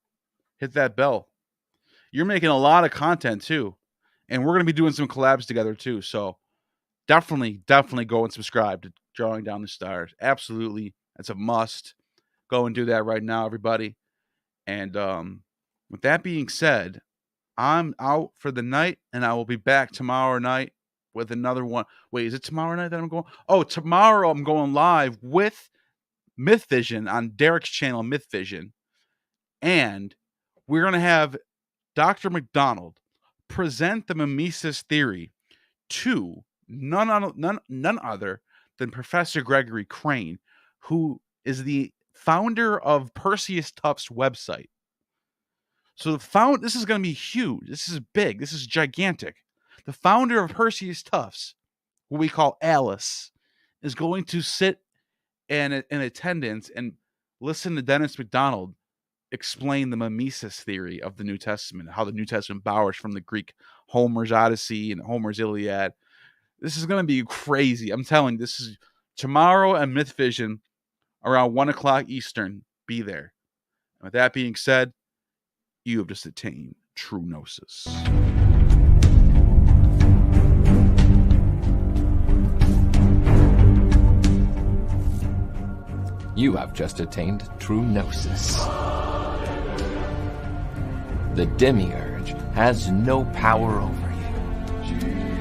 You're making a lot of content too, and we're going to be doing some collabs together too. So definitely go and subscribe to Drawing Down the Stars. Absolutely, that's a must. Go and do that right now, everybody. And with that being said, I'm out for the night, and I will be back tomorrow night with another one. Wait, is it tomorrow night that I'm going? Oh, tomorrow I'm going live with Myth Vision on Derek's channel, Myth Vision. And we're going to have Dr. McDonald present the mimesis theory to none other than Professor Gregory Crane, who is the founder of Perseus Tufts' website. So this is going to be huge. This is big. This is gigantic. The founder of Perseus Tufts, what we call Alice, is going to sit in attendance and listen to Dennis McDonald explain the mimesis theory of the New Testament, how the New Testament borrows from the Greek Homer's Odyssey and Homer's Iliad. This is going to be crazy. I'm telling you, this is tomorrow at Myth Vision around 1 o'clock Eastern. Be there. And with that being said, you have just attained true gnosis. You have just attained true gnosis. The demiurge has no power over you.